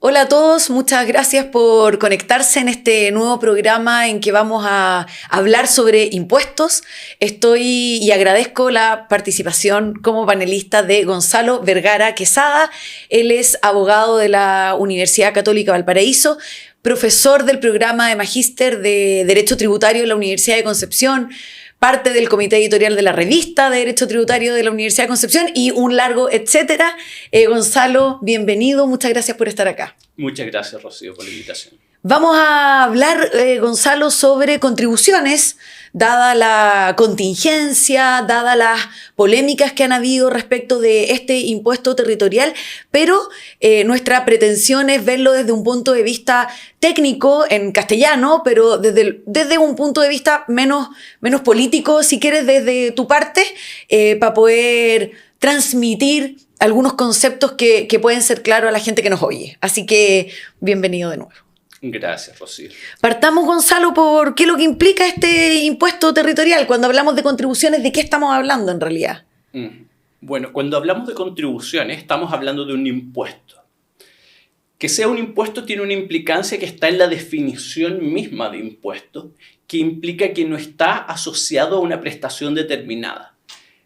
Hola a todos, muchas gracias por conectarse en este nuevo programa en que vamos a hablar sobre impuestos. Estoy y agradezco la participación como panelista de Gonzalo Vergara Quesada. Él es abogado de la Universidad Católica Valparaíso, profesor del programa de Magíster de Derecho Tributario en la Universidad de Concepción, parte del comité editorial de la revista de Derecho Tributario de la Universidad de Concepción y un largo etcétera. Gonzalo, bienvenido, muchas gracias por estar acá. Muchas gracias, Rocío, por la invitación. Vamos a hablar, Gonzalo, sobre contribuciones, dada la contingencia, dada las polémicas que han habido respecto de este impuesto territorial, pero nuestra pretensión es verlo desde un punto de vista técnico, en castellano, pero desde un punto de vista menos político, si quieres, desde tu parte, para poder transmitir algunos conceptos que pueden ser claros a la gente que nos oye. Así que, bienvenido de nuevo. Gracias, Rocío. Partamos, Gonzalo, por qué es lo que implica este impuesto territorial. Cuando hablamos de contribuciones, ¿de qué estamos hablando en realidad? Bueno, cuando hablamos de contribuciones, estamos hablando de un impuesto. Que sea un impuesto tiene una implicancia que está en la definición misma de impuesto, que implica que no está asociado a una prestación determinada.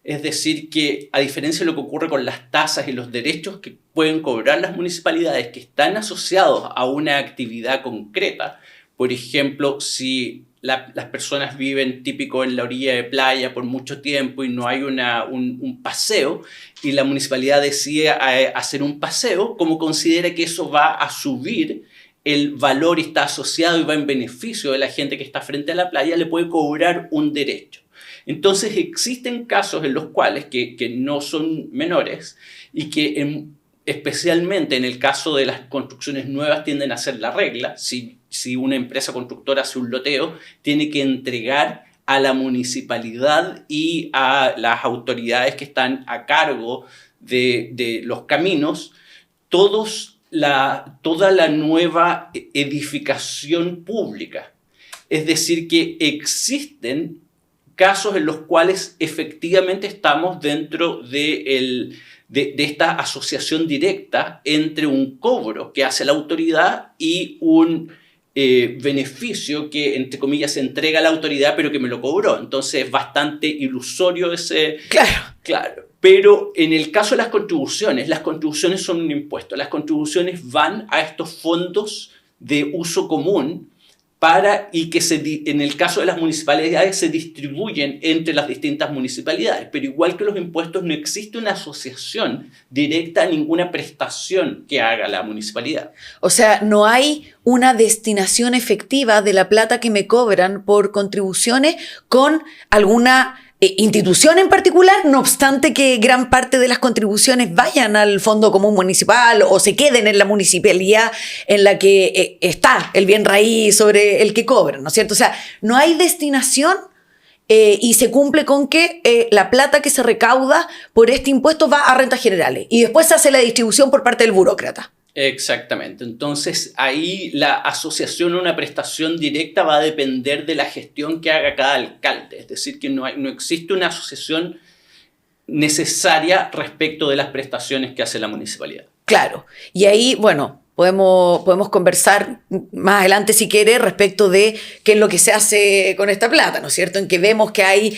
Es decir, que a diferencia de lo que ocurre con las tasas y los derechos que pueden cobrar las municipalidades que están asociados a una actividad concreta, por ejemplo, si las personas viven típico en la orilla de playa por mucho tiempo y no hay un paseo y la municipalidad decide hacer un paseo, como considera que eso va a subir el valor y está asociado y va en beneficio de la gente que está frente a la playa, le puede cobrar un derecho. Entonces existen casos en los cuales, que no son menores y que especialmente en el caso de las construcciones nuevas tienden a ser la regla. Si una empresa constructora hace un loteo, tiene que entregar a la municipalidad y a las autoridades que están a cargo de los caminos toda la nueva edificación pública. Es decir, que existen casos en los cuales efectivamente estamos dentro de esta asociación directa entre un cobro que hace la autoridad y un beneficio que, entre comillas, se entrega a la autoridad, pero que me lo cobró. Entonces es bastante ilusorio ese... Claro. Pero en el caso de las contribuciones son un impuesto. Las contribuciones van a estos fondos de uso común y que en el caso de las municipalidades se distribuyen entre las distintas municipalidades. Pero igual que los impuestos, no existe una asociación directa a ninguna prestación que haga la municipalidad. O sea, no hay una destinación efectiva de la plata que me cobran por contribuciones con alguna institución en particular, no obstante que gran parte de las contribuciones vayan al Fondo Común Municipal o se queden en la municipalidad en la que está el bien raíz sobre el que cobran, ¿no es cierto? O sea, no hay destinación y se cumple con que la plata que se recauda por este impuesto va a rentas generales y después se hace la distribución por parte del burócrata. Exactamente. Entonces, ahí la asociación a una prestación directa va a depender de la gestión que haga cada alcalde. Es decir, que no existe una asociación necesaria respecto de las prestaciones que hace la municipalidad. Claro. Y ahí, bueno, podemos conversar más adelante, si quiere, respecto de qué es lo que se hace con esta plata, ¿no es cierto? En que vemos que hay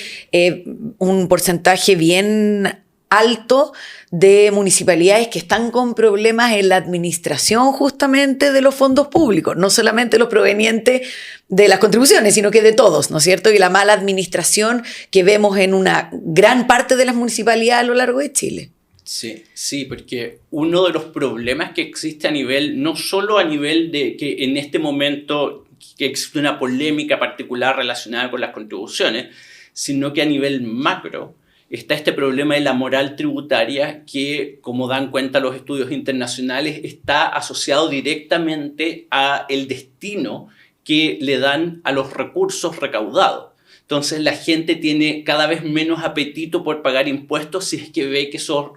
un porcentaje bien alto de municipalidades que están con problemas en la administración justamente de los fondos públicos, no solamente los provenientes de las contribuciones, sino que de todos, ¿no es cierto? Y la mala administración que vemos en una gran parte de las municipalidades a lo largo de Chile. Sí, porque uno de los problemas que existe no solo a nivel de que en este momento que existe una polémica particular relacionada con las contribuciones, sino que a nivel macro, está este problema de la moral tributaria que, como dan cuenta los estudios internacionales, está asociado directamente a el destino que le dan a los recursos recaudados. Entonces la gente tiene cada vez menos apetito por pagar impuestos si es que ve que esos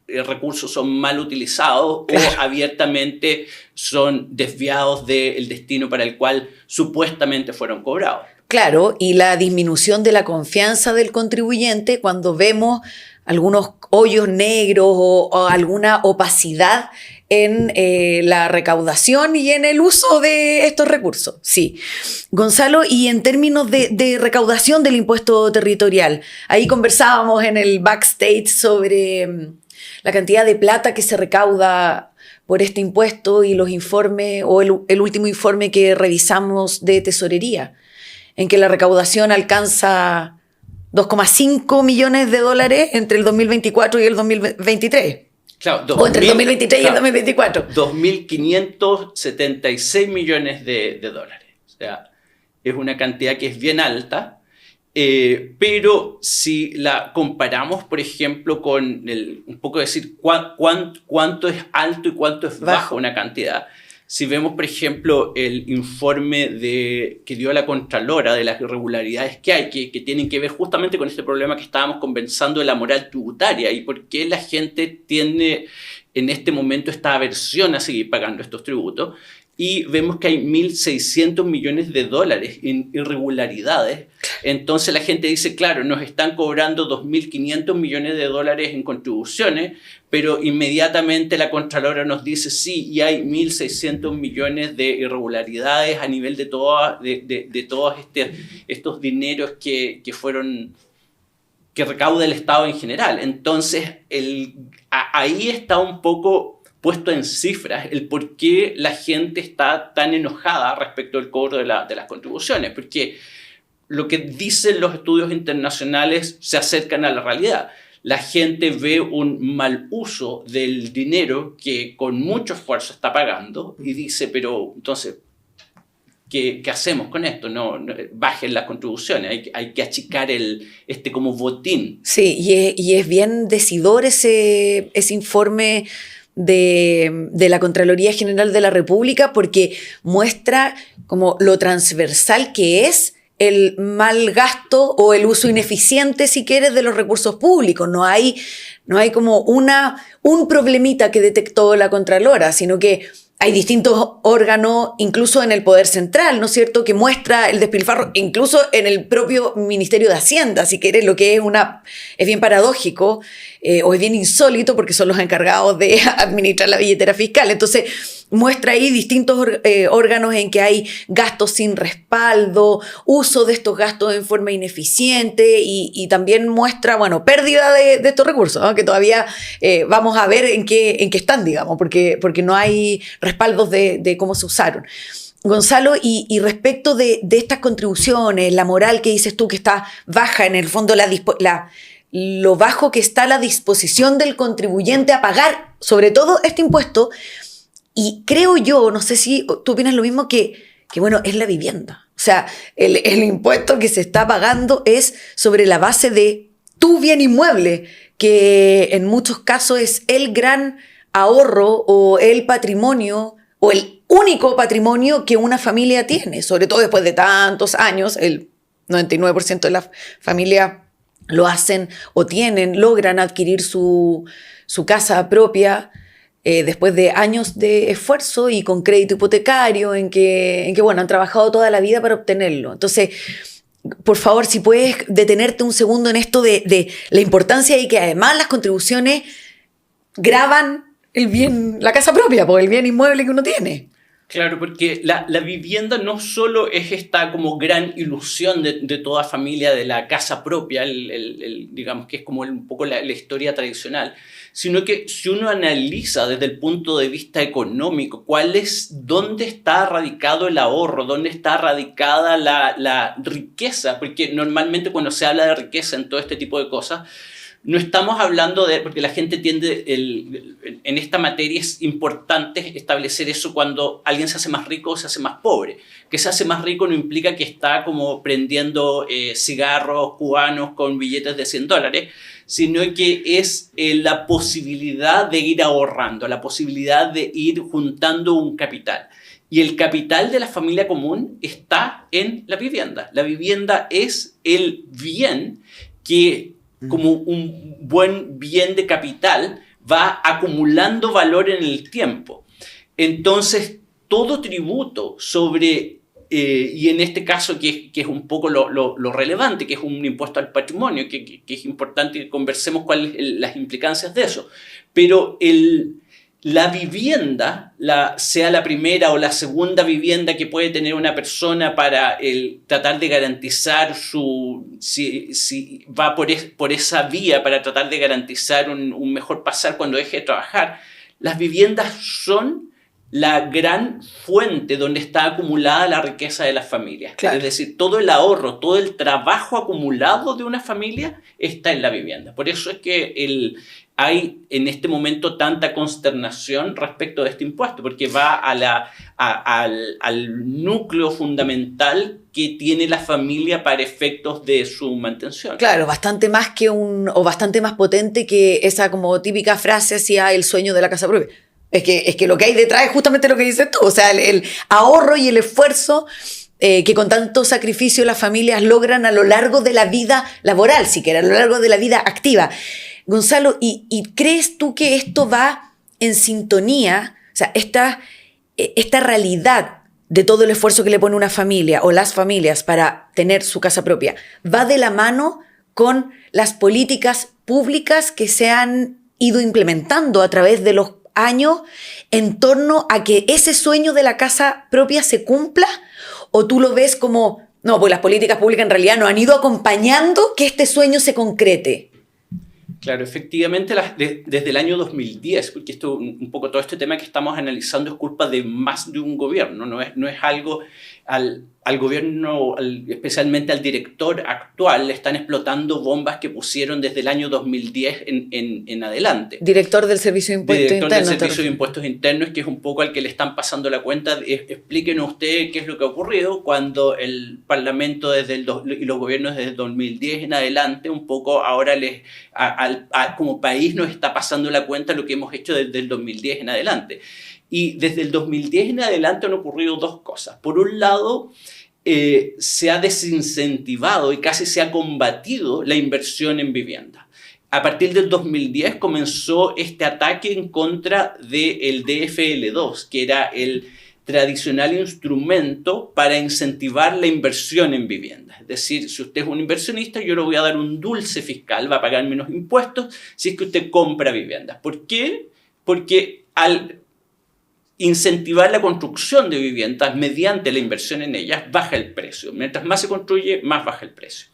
recursos son mal utilizados, claro, o abiertamente son desviados del destino para el cual supuestamente fueron cobrados. Claro, y la disminución de la confianza del contribuyente cuando vemos algunos hoyos negros o alguna opacidad en la recaudación y en el uso de estos recursos. Sí. Gonzalo, y en términos de recaudación del impuesto territorial, ahí conversábamos en el backstage sobre la cantidad de plata que se recauda por este impuesto y los informes, o el último informe que revisamos de tesorería, en que la recaudación alcanza 2,5 millones de dólares entre el 2024 y el 2023. Claro, o entre el 2023 y el 2024. 2.576 millones de dólares. O sea, es una cantidad que es bien alta. Pero si la comparamos, por ejemplo, con un poco decir cuánto es alto y cuánto es bajo una cantidad, si vemos, por ejemplo, el informe que dio la Contralora de las irregularidades que hay, que tienen que ver justamente con este problema que estábamos conversando de la moral tributaria y por qué la gente tiene en este momento esta aversión a seguir pagando estos tributos, y vemos que hay 1.600 millones de dólares en irregularidades. Entonces la gente dice, claro, nos están cobrando 2.500 millones de dólares en contribuciones, pero inmediatamente la Contralora nos dice, sí, y hay 1.600 millones de irregularidades a nivel de todos estos dineros que recauda el Estado en general. Entonces ahí está un poco puesto en cifras el por qué la gente está tan enojada respecto al cobro de las contribuciones, porque lo que dicen los estudios internacionales se acercan a la realidad. La gente ve un mal uso del dinero que con mucho esfuerzo está pagando y dice, pero entonces, ¿qué hacemos con esto? No, bajen las contribuciones, hay que achicar como botín. Sí, y es bien decidor ese informe de la Contraloría General de la República, porque muestra como lo transversal que es el mal gasto o el uso ineficiente, si quieres, de los recursos públicos. No hay como un problemita que detectó la Contralora, sino que hay distintos órganos, incluso en el Poder Central, ¿no es cierto?, que muestra el despilfarro, incluso en el propio Ministerio de Hacienda, si quieres, lo que es bien paradójico, o es bien insólito, porque son los encargados de administrar la billetera fiscal. Entonces, muestra ahí distintos órganos en que hay gastos sin respaldo, uso de estos gastos en forma ineficiente, y también muestra, pérdida de estos recursos, ¿no?, que todavía vamos a ver en qué están, digamos, porque no hay respaldos de cómo se usaron. Gonzalo, y respecto de estas contribuciones, la moral que dices tú que está baja, en el fondo lo bajo que está la disposición del contribuyente a pagar, sobre todo este impuesto, y creo yo, no sé si tú opinas lo mismo, que es la vivienda. O sea, el impuesto que se está pagando es sobre la base de tu bien inmueble, que en muchos casos es el gran ahorro o el patrimonio o el único patrimonio que una familia tiene, sobre todo después de tantos años. El 99% de las familias lo hacen o logran adquirir su casa propia después de años de esfuerzo y con crédito hipotecario en que han trabajado toda la vida para obtenerlo. Entonces, por favor, si puedes detenerte un segundo en esto de la importancia y que además las contribuciones gravan el bien, la casa propia, el bien inmueble que uno tiene. Claro, porque la vivienda no solo es esta como gran ilusión de toda familia de la casa propia, digamos que es como un poco la historia tradicional, sino que si uno analiza desde el punto de vista económico dónde está radicado el ahorro, dónde está radicada la riqueza, porque normalmente cuando se habla de riqueza en todo este tipo de cosas, no estamos hablando porque la gente tiende, en esta materia es importante establecer eso cuando alguien se hace más rico o se hace más pobre. Que se hace más rico no implica que está como prendiendo cigarros cubanos con billetes de $100, sino que es la posibilidad de ir ahorrando, la posibilidad de ir juntando un capital. Y el capital de la familia común está en la vivienda. La vivienda es el bien que, como un buen bien de capital, va acumulando valor en el tiempo. Entonces, todo tributo sobre, y en este caso que es un poco lo relevante, que es un impuesto al patrimonio, que es importante que conversemos cuáles son las implicancias de eso, pero la vivienda, sea la primera o la segunda vivienda que puede tener una persona para tratar de garantizar si va por esa vía para tratar de garantizar un mejor pasar cuando deje de trabajar, las viviendas son la gran fuente donde está acumulada la riqueza de las familias. Claro. Es decir, todo el ahorro, todo el trabajo acumulado de una familia está en la vivienda. Por eso es que hay en este momento tanta consternación respecto de este impuesto, porque va al núcleo fundamental que tiene la familia para efectos de su mantención. Claro, bastante más bastante más potente que esa como típica frase hacia el sueño de la casa propia. Es que lo que hay detrás es justamente lo que dices tú, o sea, el ahorro y el esfuerzo que con tanto sacrificio las familias logran a lo largo de la vida laboral, siquiera a lo largo de la vida activa. Gonzalo, ¿y crees tú que esto va en sintonía, o sea, esta realidad de todo el esfuerzo que le pone una familia o las familias para tener su casa propia, va de la mano con las políticas públicas que se han ido implementando a través de los años en torno a que ese sueño de la casa propia se cumpla? ¿O tú lo ves como, no, pues las políticas públicas en realidad nos han ido acompañando que este sueño se concrete? Claro, efectivamente, desde el año 2010, porque un poco todo este tema que estamos analizando es culpa de más de un gobierno, no es algo al gobierno, especialmente al director actual, le están explotando bombas que pusieron desde el año 2010 en adelante. Director del Servicio de Impuestos Internos. Director del Servicio de Impuestos Internos, que es un poco al que le están pasando la cuenta. Explíquenos usted qué es lo que ha ocurrido cuando el Parlamento y los gobiernos desde el 2010 en adelante, un poco ahora como país nos está pasando la cuenta lo que hemos hecho desde el 2010 en adelante. Y desde el 2010 en adelante han ocurrido dos cosas. Por un lado, se ha desincentivado y casi se ha combatido la inversión en vivienda. A partir del 2010 comenzó este ataque en contra del DFL2, que era el tradicional instrumento para incentivar la inversión en vivienda. Es decir, si usted es un inversionista, yo le voy a dar un dulce fiscal, va a pagar menos impuestos si es que usted compra viviendas. ¿Por qué? Porque al incentivar la construcción de viviendas mediante la inversión en ellas, baja el precio. Mientras más se construye, más baja el precio.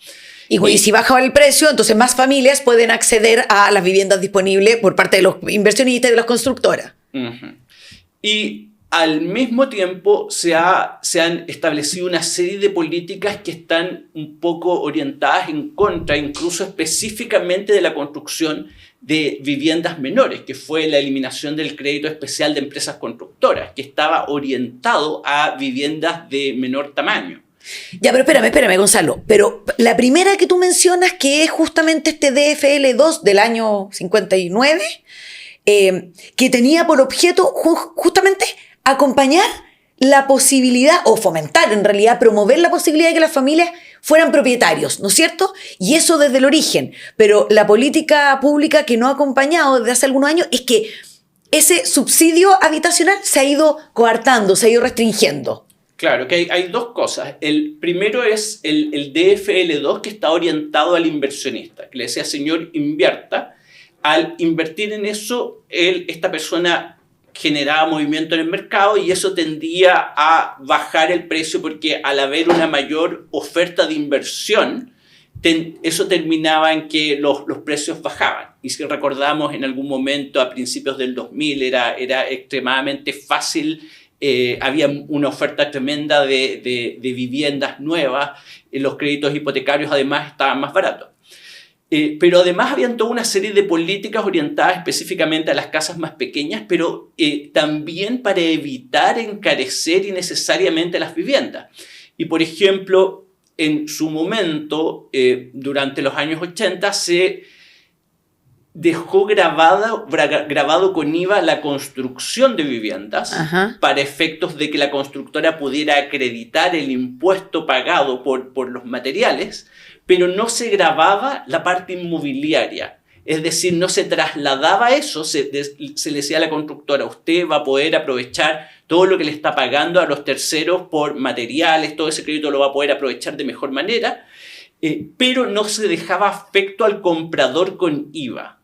Y si baja el precio, entonces más familias pueden acceder a las viviendas disponibles por parte de los inversionistas y de las constructoras. Uh-huh. Y al mismo tiempo se han establecido una serie de políticas que están un poco orientadas en contra, incluso específicamente de la construcción de viviendas menores, que fue la eliminación del crédito especial de empresas constructoras, que estaba orientado a viviendas de menor tamaño. Ya, pero espérame, Gonzalo. Pero la primera que tú mencionas, que es justamente este DFL2 del año 59, que tenía por objeto justamente acompañar la posibilidad, o fomentar en realidad, promover la posibilidad de que las familias fueran propietarios, ¿no es cierto? Y eso desde el origen. Pero la política pública que no ha acompañado desde hace algunos años es que ese subsidio habitacional se ha ido coartando, se ha ido restringiendo. Claro, que hay dos cosas. El primero es el DFL2, que está orientado al inversionista, que le decía, señor, invierta. Al invertir en eso, esta persona generaba movimiento en el mercado y eso tendía a bajar el precio porque al haber una mayor oferta de inversión, eso terminaba en que los precios bajaban. Y si recordamos en algún momento a principios del 2000 era extremadamente fácil, había una oferta tremenda de viviendas nuevas, los créditos hipotecarios además estaban más baratos. Pero además habían toda una serie de políticas orientadas específicamente a las casas más pequeñas, pero también para evitar encarecer innecesariamente las viviendas. Y por ejemplo, en su momento, durante los años 80, se dejó grabado con IVA la construcción de viviendas. Ajá. Para efectos de que la constructora pudiera acreditar el impuesto pagado por los materiales, pero no se grababa la parte inmobiliaria. Es decir, no se trasladaba eso, se le decía a la constructora, usted va a poder aprovechar todo lo que le está pagando a los terceros por materiales, todo ese crédito lo va a poder aprovechar de mejor manera, pero no se dejaba afecto al comprador con IVA.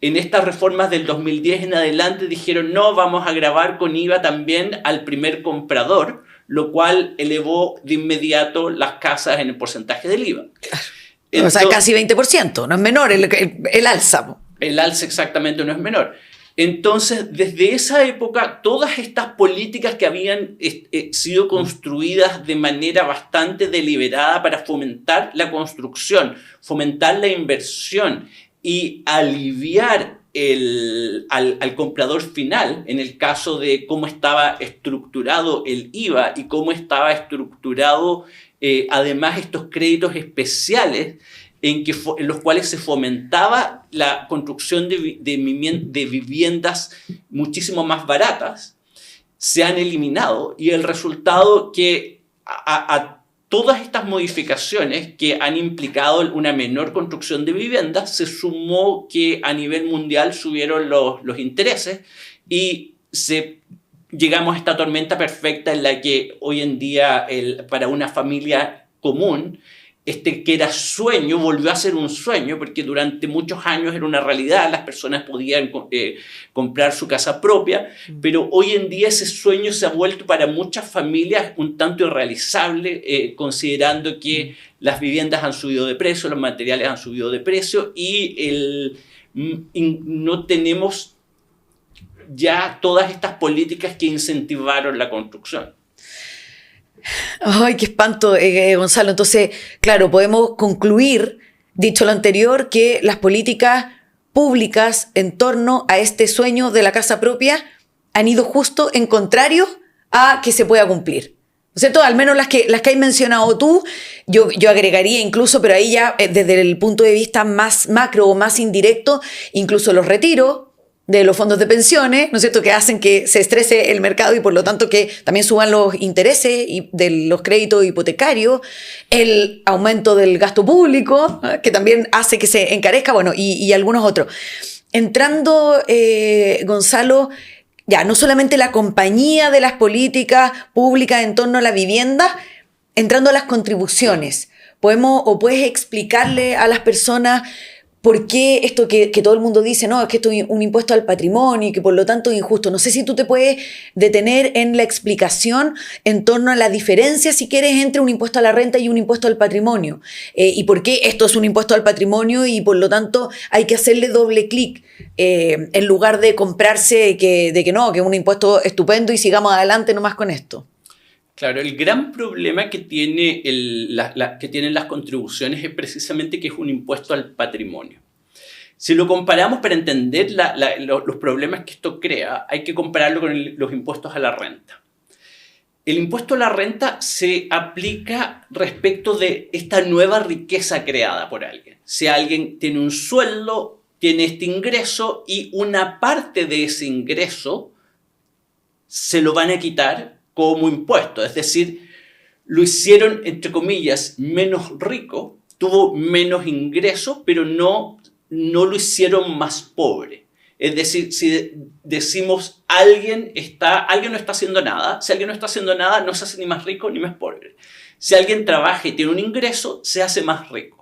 en estas reformas del 2010 en adelante dijeron no, vamos a gravar con IVA también al primer comprador, lo cual elevó de inmediato las casas en el porcentaje del IVA. Entonces, o sea, casi 20%, no es menor el alza. El alza exactamente no es menor. Entonces, desde esa época, todas estas políticas que habían sido construidas de manera bastante deliberada para fomentar la construcción, fomentar la inversión y aliviar al comprador final, en el caso de cómo estaba estructurado el IVA y cómo estaba estructurado además estos créditos especiales en los cuales se fomentaba la construcción de viviendas muchísimo más baratas, se han eliminado, y el resultado que a todas estas modificaciones que han implicado una menor construcción de viviendas, se sumó que a nivel mundial subieron los intereses y llegamos a esta tormenta perfecta en la que hoy en día para una familia común, que era sueño, volvió a ser un sueño, porque durante muchos años era una realidad, las personas podían comprar su casa propia, pero hoy en día ese sueño se ha vuelto para muchas familias un tanto irrealizable, considerando que las viviendas han subido de precio, los materiales han subido de precio y no tenemos ya todas estas políticas que incentivaron la construcción. Ay, qué espanto, Gonzalo. Entonces, claro, podemos concluir, dicho lo anterior, que las políticas públicas en torno a este sueño de la casa propia han ido justo en contrario a que se pueda cumplir. ¿No es cierto? Al menos las que has mencionado tú, yo agregaría incluso, pero ahí ya desde el punto de vista más macro o más indirecto, incluso los retiros de los fondos de pensiones, ¿no es cierto?, que hacen que se estrese el mercado y por lo tanto que también suban los intereses de los créditos hipotecarios, el aumento del gasto público, que también hace que se encarezca, bueno, y algunos otros. Entrando, Gonzalo, ya no solamente la compañía de las políticas públicas en torno a la vivienda, entrando a las contribuciones, ¿puedes explicarle a las personas por qué esto que todo el mundo dice, no, es que esto es un impuesto al patrimonio y que por lo tanto es injusto? No sé si tú te puedes detener en la explicación en torno a la diferencia, si quieres, entre un impuesto a la renta y un impuesto al patrimonio. Y por qué esto es un impuesto al patrimonio y por lo tanto hay que hacerle doble clic en lugar de comprarse que es un impuesto estupendo y sigamos adelante nomás con esto. Claro, el gran problema que tienen las contribuciones es precisamente que es un impuesto al patrimonio. Si lo comparamos para entender los problemas que esto crea, hay que compararlo con los impuestos a la renta. El impuesto a la renta se aplica respecto de esta nueva riqueza creada por alguien. Si alguien tiene un sueldo, tiene este ingreso y una parte de ese ingreso se lo van a quitar como impuesto, es decir, lo hicieron, entre comillas, menos rico, tuvo menos ingresos, pero no lo hicieron más pobre. Es decir, si decimos alguien no está haciendo nada, si alguien no está haciendo nada, no se hace ni más rico ni más pobre. Si alguien trabaja y tiene un ingreso, se hace más rico.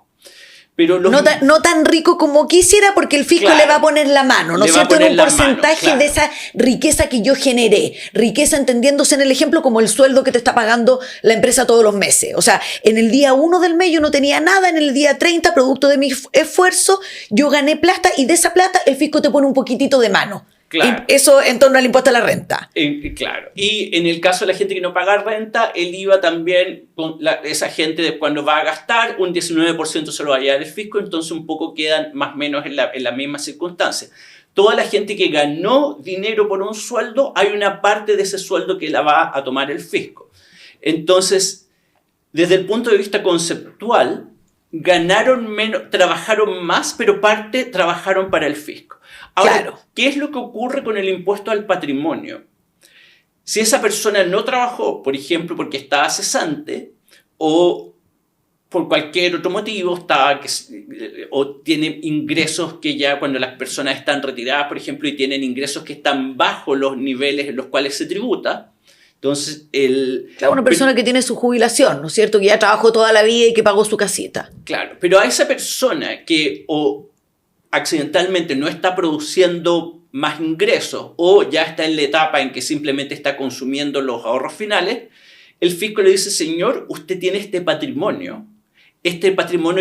Pero no tan rico como quisiera, porque el fisco le va a poner la mano, ¿no es cierto?, en un porcentaje de esa riqueza que yo generé. Riqueza entendiéndose en el ejemplo como el sueldo que te está pagando la empresa todos los meses. O sea, en el día 1 del mes yo no tenía nada, en el día 30, producto de mi esfuerzo, yo gané plata y de esa plata el fisco te pone un poquitito de mano. Claro. Eso en torno al impuesto a la renta. Claro. Y en el caso de la gente que no paga renta, el IVA también, esa gente cuando va a gastar, un 19% se lo va a llevar el fisco, entonces un poco quedan más o menos en la misma circunstancia. Toda la gente que ganó dinero por un sueldo, hay una parte de ese sueldo que la va a tomar el fisco. Entonces, desde el punto de vista conceptual, ganaron menos, trabajaron más, pero parte trabajaron para el fisco. Ahora, claro, ¿qué es lo que ocurre con el impuesto al patrimonio? Si esa persona no trabajó, por ejemplo, porque estaba cesante o por cualquier otro motivo, o tiene ingresos que ya cuando las personas están retiradas, por ejemplo, y tienen ingresos que están bajo los niveles en los cuales se tributa, entonces claro, una persona que tiene su jubilación, ¿no es cierto?, que ya trabajó toda la vida y que pagó su casita. Claro, pero a esa persona que accidentalmente no está produciendo más ingresos o ya está en la etapa en que simplemente está consumiendo los ahorros finales, el fisco le dice, señor, usted tiene este patrimonio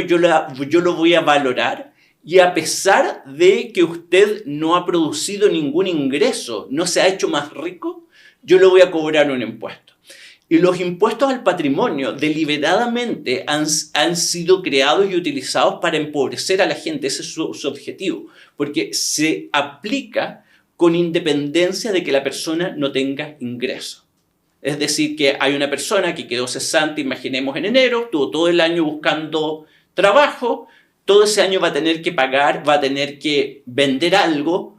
yo lo voy a valorar y a pesar de que usted no ha producido ningún ingreso, no se ha hecho más rico, yo le voy a cobrar un impuesto. Y los impuestos al patrimonio deliberadamente han sido creados y utilizados para empobrecer a la gente. Ese es su objetivo, porque se aplica con independencia de que la persona no tenga ingresos. Es decir, que hay una persona que quedó cesante, imaginemos en enero, tuvo todo el año buscando trabajo, todo ese año va a tener que pagar, va a tener que vender algo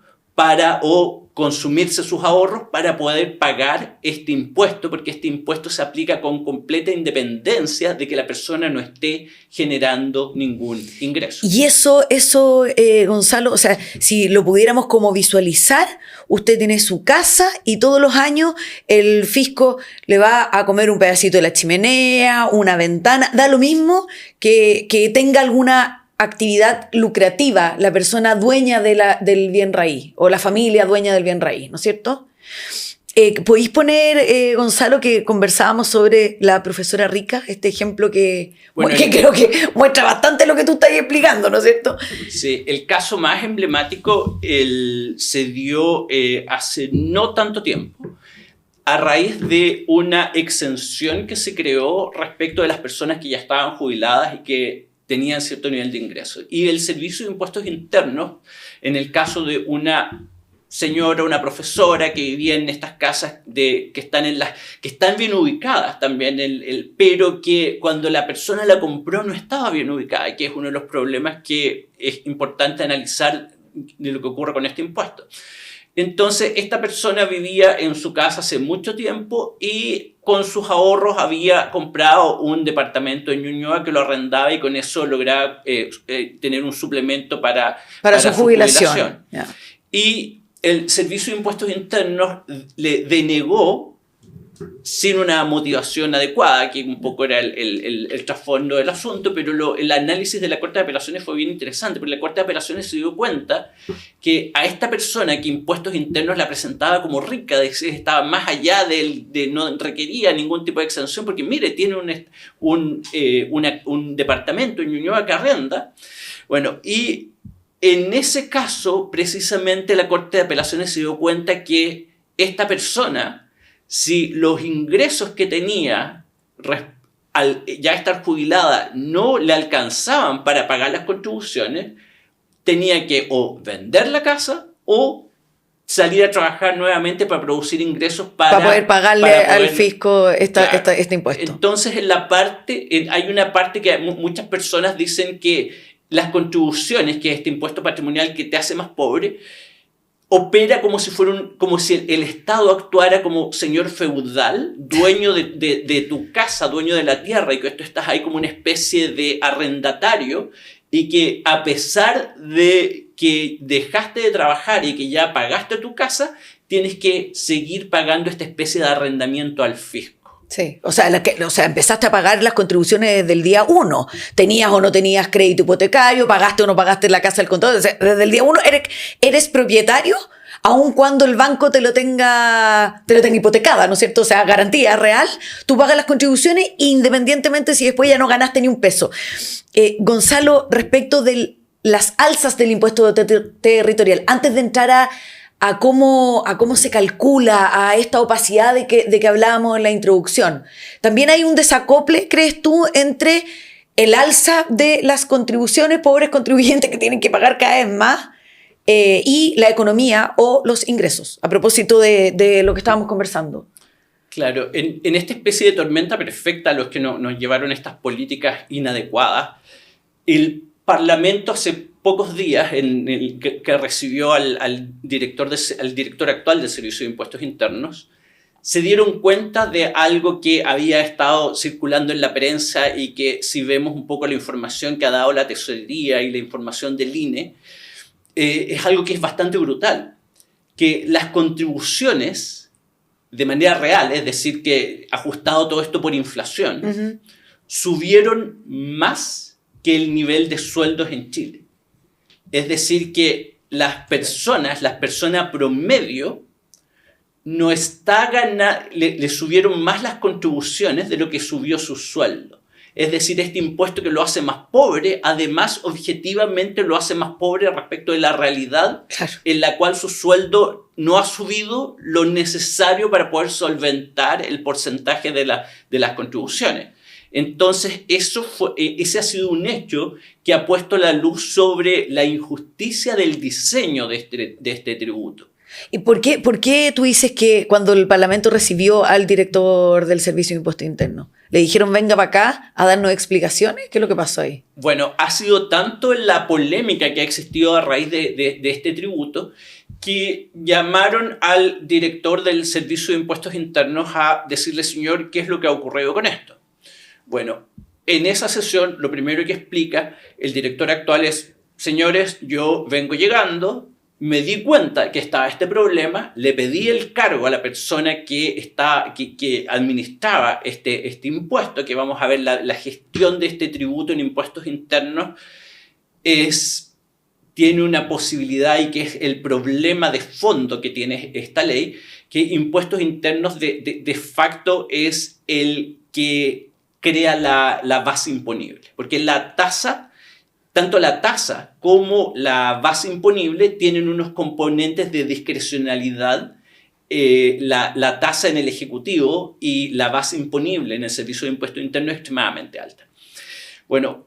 o consumirse sus ahorros para poder pagar este impuesto, porque este impuesto se aplica con completa independencia de que la persona no esté generando ningún ingreso. Y eso Gonzalo, o sea, si lo pudiéramos como visualizar, usted tiene su casa y todos los años el fisco le va a comer un pedacito de la chimenea, una ventana, da lo mismo que tenga alguna actividad lucrativa, la persona dueña del bien raíz o la familia dueña del bien raíz, ¿no es cierto? ¿Podéis poner, Gonzalo, que conversábamos sobre la profesora Rica, este ejemplo que creo que muestra bastante lo que tú estás explicando, ¿no es cierto? Sí, el caso más emblemático se dio hace no tanto tiempo, a raíz de una exención que se creó respecto de las personas que ya estaban jubiladas y que tenían cierto nivel de ingresos. Y el Servicio de Impuestos Internos, en el caso de una señora, una profesora que vivía en estas casas que están bien ubicadas también, pero que cuando la persona la compró no estaba bien ubicada, que es uno de los problemas que es importante analizar de lo que ocurre con este impuesto. Entonces, esta persona vivía en su casa hace mucho tiempo y con sus ahorros había comprado un departamento en Ñuñoa que lo arrendaba y con eso lograba tener un suplemento para su jubilación. Yeah. Y el Servicio de Impuestos Internos le denegó sin una motivación adecuada, que un poco era el trasfondo del asunto, pero el análisis de la Corte de Apelaciones fue bien interesante, porque la Corte de Apelaciones se dio cuenta que a esta persona que Impuestos Internos la presentaba como rica, estaba más allá de no requería ningún tipo de exención, porque mire, tiene un departamento en Ñuñoa que arrenda. Bueno, y en ese caso, precisamente la Corte de Apelaciones se dio cuenta que esta persona, si los ingresos que tenía al ya estar jubilada no le alcanzaban para pagar las contribuciones, tenía que o vender la casa o salir a trabajar nuevamente para producir ingresos para poder pagarle al fisco este impuesto. Entonces, hay una parte que muchas personas dicen que las contribuciones, que es este impuesto patrimonial que te hace más pobre, opera como si el Estado actuara como señor feudal, dueño de tu casa, dueño de la tierra, y que tú estás ahí como una especie de arrendatario, y que a pesar de que dejaste de trabajar y que ya pagaste tu casa, tienes que seguir pagando esta especie de arrendamiento al fisco. Sí, o sea, empezaste a pagar las contribuciones desde el día 1. Tenías o no tenías crédito hipotecario, pagaste o no pagaste la casa del contador. O sea, desde el día 1 eres propietario, aun cuando el banco te lo tenga hipotecada, ¿no es cierto? O sea, garantía real. Tú pagas las contribuciones independientemente si después ya no ganaste ni un peso. Gonzalo, respecto de las alzas del impuesto territorial, antes de entrar a cómo se calcula, a esta opacidad de que hablábamos en la introducción. También hay un desacople, ¿crees tú, entre el alza de las contribuciones, pobres contribuyentes que tienen que pagar cada vez más, y la economía o los ingresos, a propósito de lo que estábamos conversando? Claro, en esta especie de tormenta perfecta a los que nos llevaron estas políticas inadecuadas, el Parlamento hace pocos días que recibió al director actual del Servicio de Impuestos Internos, se dieron cuenta de algo que había estado circulando en la prensa y que si vemos un poco la información que ha dado la Tesorería y la información del INE, es algo que es bastante brutal, que las contribuciones de manera real, es decir, que ajustado todo esto por inflación, subieron más que el nivel de sueldos en Chile. Es decir, que la persona promedio, no está le subieron más las contribuciones de lo que subió su sueldo. Es decir, este impuesto que lo hace más pobre, además objetivamente lo hace más pobre respecto de la realidad, claro, en la cual su sueldo no ha subido lo necesario para poder solventar el porcentaje de las contribuciones. Entonces, ese ha sido un hecho que ha puesto la luz sobre la injusticia del diseño de este tributo. ¿Y por qué tú dices que cuando el Parlamento recibió al director del Servicio de Impuesto Interno, le dijeron venga para acá a darnos explicaciones? ¿Qué es lo que pasó ahí? Bueno, ha sido tanto la polémica que ha existido a raíz de este tributo que llamaron al director del Servicio de Impuestos Internos a decirle, señor, ¿qué es lo que ha ocurrido con esto? Bueno, en esa sesión lo primero que explica el director actual es, señores, yo vengo llegando, me di cuenta que estaba este problema, le pedí el cargo a la persona que administraba este impuesto, que vamos a ver la gestión de este tributo en impuestos internos tiene una posibilidad, y que es el problema de fondo que tiene esta ley, que impuestos internos de facto es el que crea la base imponible, porque tanto la tasa como la base imponible tienen unos componentes de discrecionalidad, la tasa en el Ejecutivo y la base imponible en el Servicio de Impuesto Interno es extremadamente alta. Bueno,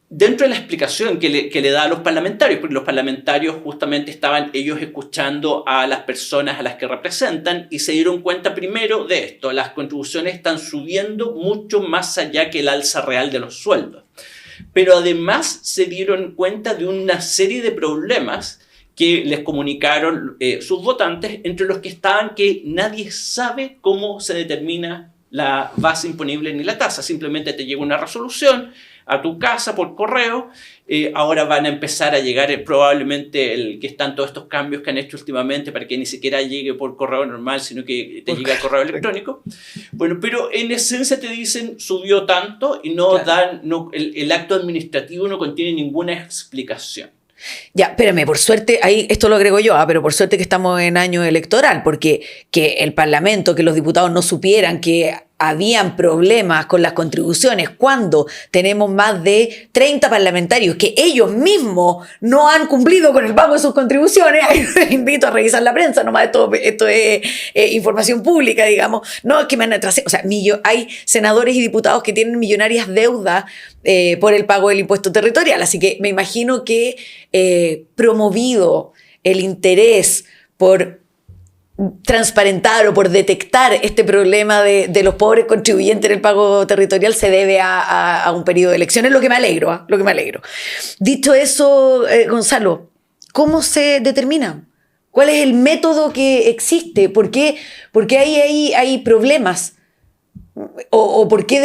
dentro de la explicación que le da a los parlamentarios, porque los parlamentarios justamente estaban ellos escuchando a las personas a las que representan y se dieron cuenta primero de esto, las contribuciones están subiendo mucho más allá que el alza real de los sueldos. Pero además se dieron cuenta de una serie de problemas que les comunicaron sus votantes, entre los que estaban que nadie sabe cómo se determina la base imponible ni la tasa. Simplemente te llega una resolución a tu casa por correo. Ahora van a empezar a llegar probablemente que están todos estos cambios que han hecho últimamente para que ni siquiera llegue por correo normal, sino que te llegue al correo electrónico. Bueno, pero en esencia te dicen subió tanto y el acto administrativo no contiene ninguna explicación. Ya, espérame, por suerte, ahí esto lo agrego yo, pero por suerte que estamos en año electoral, porque que el Parlamento, que los diputados no supieran que habían problemas con las contribuciones cuando tenemos más de 30 parlamentarios que ellos mismos no han cumplido con el pago de sus contribuciones. Les invito a revisar la prensa, nomás esto es información pública, digamos. No es que me han atrasado, o sea, hay senadores y diputados que tienen millonarias deudas por el pago del impuesto territorial, así que me imagino que promovido el interés por transparentar o por detectar este problema de los pobres contribuyentes en el pago territorial se debe a un periodo de elecciones, lo que me alegro, lo que me alegro. Dicho eso, Gonzalo, ¿cómo se determina? ¿Cuál es el método que existe? ¿Por qué hay problemas? ¿O por qué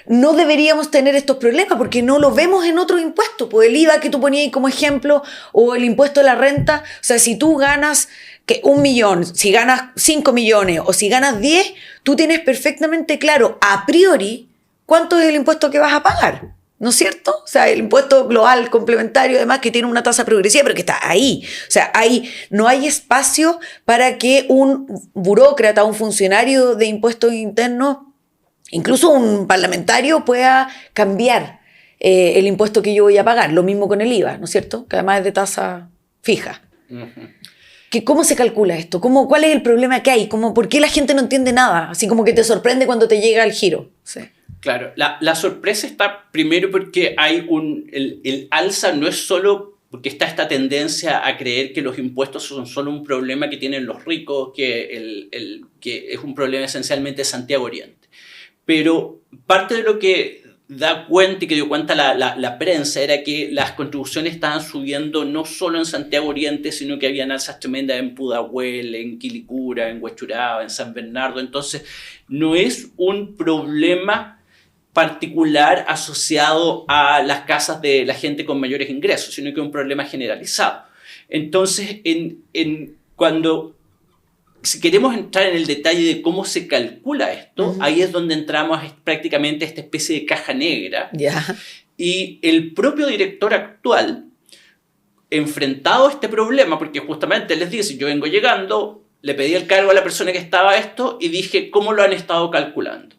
no deberíamos tener estos problemas? Porque no lo vemos en otros impuestos. Pues el IVA que tú ponías como ejemplo, o el impuesto de la renta. O sea, si tú ganas $1 millón, si ganas 5 millones o si ganas 10, tú tienes perfectamente claro a priori cuánto es el impuesto que vas a pagar, ¿no es cierto? O sea, el impuesto global complementario, además, que tiene una tasa progresiva, pero que está ahí. O sea, no hay espacio para que un burócrata, un funcionario de impuestos internos, incluso un parlamentario, pueda cambiar el impuesto que yo voy a pagar. Lo mismo con el IVA, ¿no es cierto? Que además es de tasa fija. Uh-huh. ¿Cómo se calcula esto? ¿Cuál es el problema que hay? ¿Por qué la gente no entiende nada? Así como que te sorprende cuando te llega el giro. Sí. Claro, la sorpresa está primero porque hay el alza no es solo porque está esta tendencia a creer que los impuestos son solo un problema que tienen los ricos, que es un problema esencialmente de Santiago Oriente. Pero parte de lo que da cuenta y que dio cuenta la prensa era que las contribuciones estaban subiendo no solo en Santiago Oriente, sino que habían alzas tremendas en Pudahuel, en Quilicura, en Huechuraba, en San Bernardo. Entonces, no es un problema particular asociado a las casas de la gente con mayores ingresos, sino que es un problema generalizado. Entonces, si queremos entrar en el detalle de cómo se calcula esto, uh-huh, ahí es donde entramos prácticamente a esta especie de caja negra. Yeah. Y el propio director actual enfrentado este problema, porque justamente les dice, yo vengo llegando, le pedí el cargo a la persona que estaba esto y dije, ¿cómo lo han estado calculando?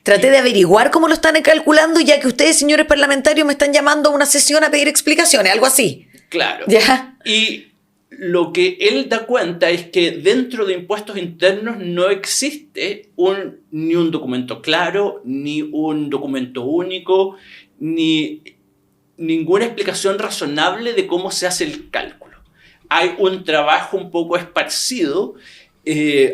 Traté de averiguar cómo lo están calculando, ya que ustedes, señores parlamentarios, me están llamando a una sesión a pedir explicaciones, algo así. Claro. ¿Ya? Y lo que él da cuenta es que dentro de impuestos internos no existe ni un documento claro, ni un documento único, ni ninguna explicación razonable de cómo se hace el cálculo. Hay un trabajo un poco esparcido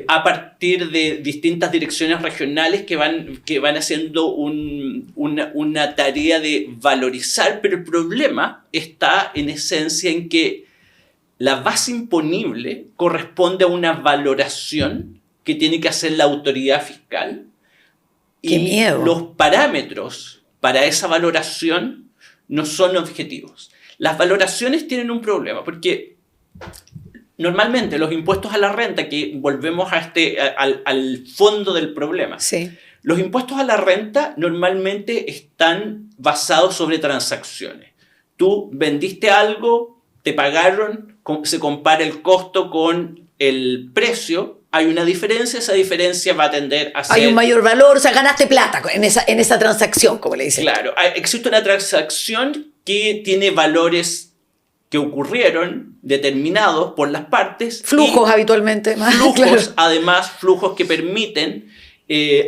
a partir de distintas direcciones regionales que van haciendo una tarea de valorizar, pero el problema está en esencia en que la base imponible corresponde a una valoración que tiene que hacer la autoridad fiscal. ¡Qué miedo! Los parámetros para esa valoración no son objetivos. Las valoraciones tienen un problema porque normalmente los impuestos a la renta, que volvemos al fondo del problema, sí. Los impuestos a la renta normalmente están basados sobre transacciones. Tú vendiste algo, te pagaron, se compara el costo con el precio, hay una diferencia, esa diferencia va a tender a ser... Hay un mayor valor, o sea, ganaste plata en esa transacción, como le dicen. Claro, existe una transacción que tiene valores que ocurrieron determinados por las partes. Flujos habitualmente. Flujos, claro. Además, flujos que permiten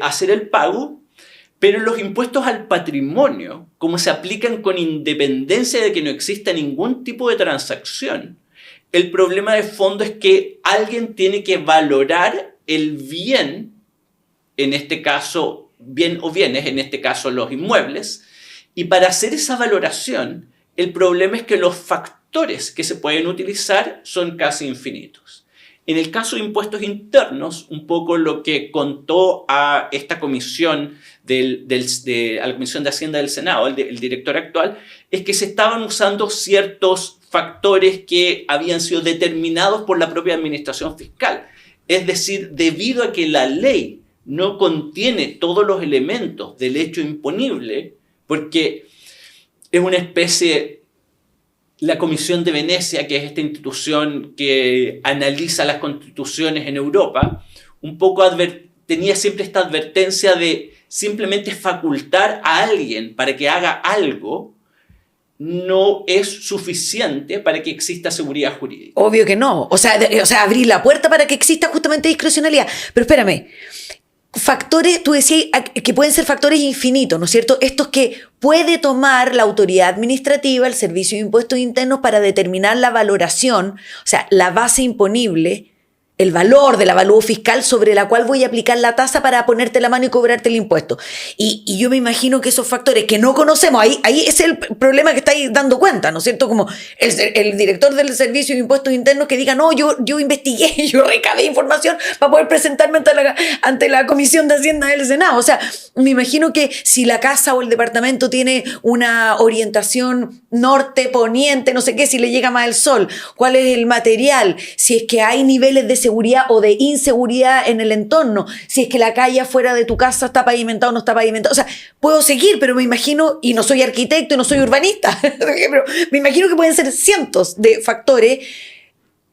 hacer el pago, pero los impuestos al patrimonio, como se aplican con independencia de que no exista ningún tipo de transacción, el problema de fondo es que alguien tiene que valorar el bien, en este caso, bien o bienes, en este caso los inmuebles, y para hacer esa valoración, el problema es que los factores que se pueden utilizar son casi infinitos. En el caso de impuestos internos, un poco lo que contó a esta comisión, a la Comisión de Hacienda del Senado, el director actual, es que se estaban usando ciertos factores que habían sido determinados por la propia administración fiscal. Es decir, debido a que la ley no contiene todos los elementos del hecho imponible, porque es una especie... La Comisión de Venecia, que es esta institución que analiza las constituciones en Europa, un poco tenía siempre esta advertencia de simplemente facultar a alguien para que haga algo no es suficiente para que exista seguridad jurídica. Obvio que no. O sea, abrir la puerta para que exista justamente discrecionalidad. Pero espérame. Factores, tú decías que pueden ser factores infinitos, ¿no es cierto? Estos que puede tomar la autoridad administrativa, el Servicio de Impuestos Internos, para determinar la valoración, o sea, la base imponible, el valor del avalúo fiscal sobre la cual voy a aplicar la tasa para ponerte la mano y cobrarte el impuesto. Y yo me imagino que esos factores que no conocemos, ahí es el problema que estáis dando cuenta, ¿no es cierto? Como el director del Servicio de Impuestos Internos que diga, no, yo investigué, yo recabé información para poder presentarme ante la Comisión de Hacienda del Senado. O sea, me imagino que si la casa o el departamento tiene una orientación norte-poniente, no sé qué, si le llega más el sol, cuál es el material, si es que hay niveles de seguridad o de inseguridad en el entorno, si es que la calle afuera de tu casa está pavimentada o no está pavimentada. O sea, puedo seguir, pero me imagino, y no soy arquitecto y no soy urbanista, pero me imagino que pueden ser cientos de factores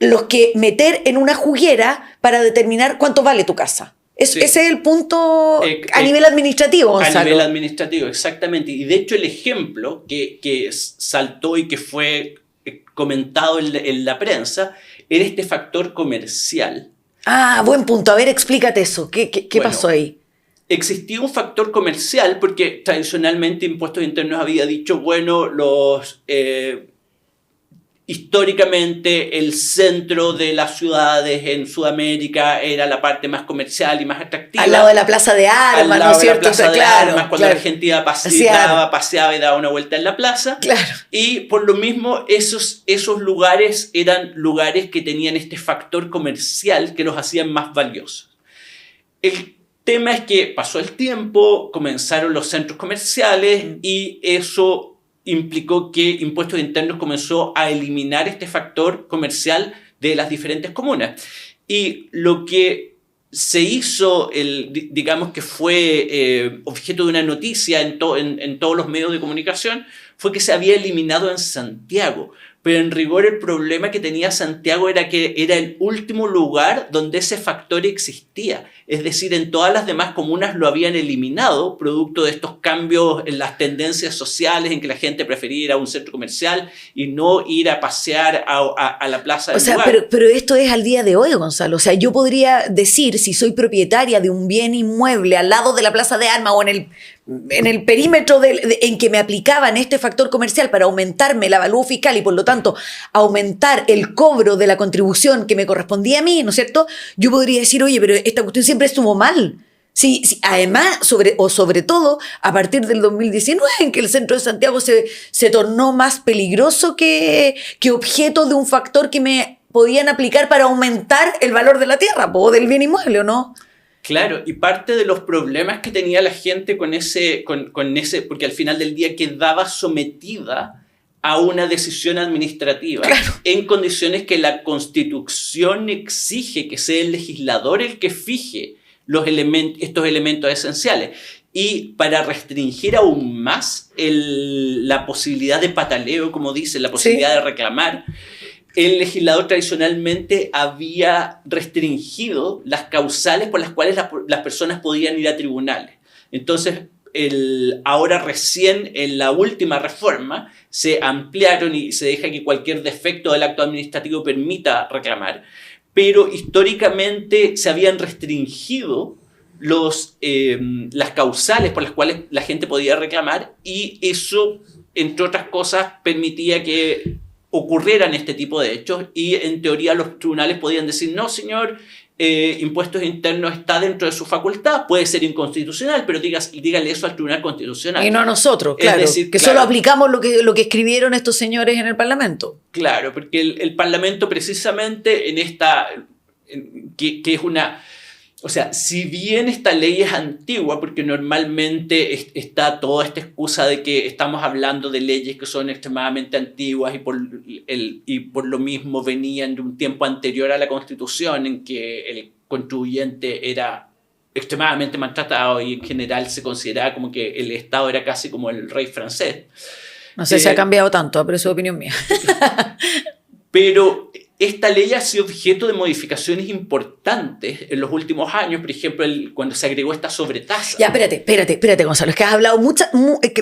los que meter en una juguera para determinar cuánto vale tu casa. Sí. Ese es el punto a nivel administrativo, Gonzalo. A nivel administrativo, exactamente. Y de hecho el ejemplo que saltó y que fue comentado en la prensa era este factor comercial. Ah, buen punto. A ver, explícate eso. ¿Qué pasó ahí? Existía un factor comercial porque tradicionalmente Impuestos Internos había dicho, bueno, históricamente el centro de las ciudades en Sudamérica era la parte más comercial y más atractiva. Al lado de la Plaza de Armas, ¿no es cierto? Al lado de la Plaza de Armas, cuando la gente iba paseaba y daba una vuelta en la plaza. Claro. Y por lo mismo, esos lugares eran lugares que tenían este factor comercial que los hacían más valiosos. El tema es que pasó el tiempo, comenzaron los centros comerciales y eso implicó que Impuestos Internos comenzó a eliminar este factor comercial de las diferentes comunas. Y lo que se hizo, digamos que fue objeto de una noticia en todos los medios de comunicación, fue que se había eliminado en Santiago. pero en rigor el problema que tenía Santiago era que era el último lugar donde ese factor existía. Es decir, en todas las demás comunas lo habían eliminado, producto de estos cambios en las tendencias sociales, en que la gente prefería ir a un centro comercial y no ir a pasear a la plaza del lugar. Pero esto es al día de hoy, Gonzalo. O sea, yo podría decir, si soy propietaria de un bien inmueble al lado de la Plaza de Armas o en el perímetro en que me aplicaban este factor comercial para aumentarme el avalúo fiscal y por lo tanto aumentar el cobro de la contribución que me correspondía a mí, ¿no es cierto? Yo podría decir, oye, pero esta cuestión siempre estuvo mal. Sí, además, sobre todo, a partir del 2019, en que el centro de Santiago se tornó más peligroso que objeto de un factor que me podían aplicar para aumentar el valor de la tierra o del bien inmueble, ¿o no? Claro, y parte de los problemas que tenía la gente con ese, porque al final del día quedaba sometida a una decisión administrativa, claro, en condiciones que la Constitución exige que sea el legislador el que fije estos elementos esenciales. Y para restringir aún más la posibilidad de pataleo, como dice, la posibilidad de reclamar, el legislador tradicionalmente había restringido las causales por las cuales las personas podían ir a tribunales. Entonces, ahora recién en la última reforma se ampliaron y se deja que cualquier defecto del acto administrativo permita reclamar. Pero históricamente se habían restringido las causales por las cuales la gente podía reclamar, y eso, entre otras cosas, permitía que ocurrieran este tipo de hechos, y en teoría los tribunales podían decir, no señor, impuestos internos está dentro de su facultad, puede ser inconstitucional, pero dígale eso al Tribunal Constitucional. Y no a nosotros, claro, es decir, que claro, solo aplicamos lo que escribieron estos señores en el Parlamento. Claro, porque el Parlamento precisamente en esta, que es una... O sea, si bien esta ley es antigua, porque normalmente está toda esta excusa de que estamos hablando de leyes que son extremadamente antiguas y por lo mismo venían de un tiempo anterior a la Constitución, en que el contribuyente era extremadamente maltratado y en general se consideraba como que el Estado era casi como el rey francés. No sé si ha cambiado tanto, pero es opinión mía. Pero esta ley ha sido objeto de modificaciones importantes en los últimos años, por ejemplo, cuando se agregó esta sobretasa. Ya, espérate, Gonzalo, es que has hablado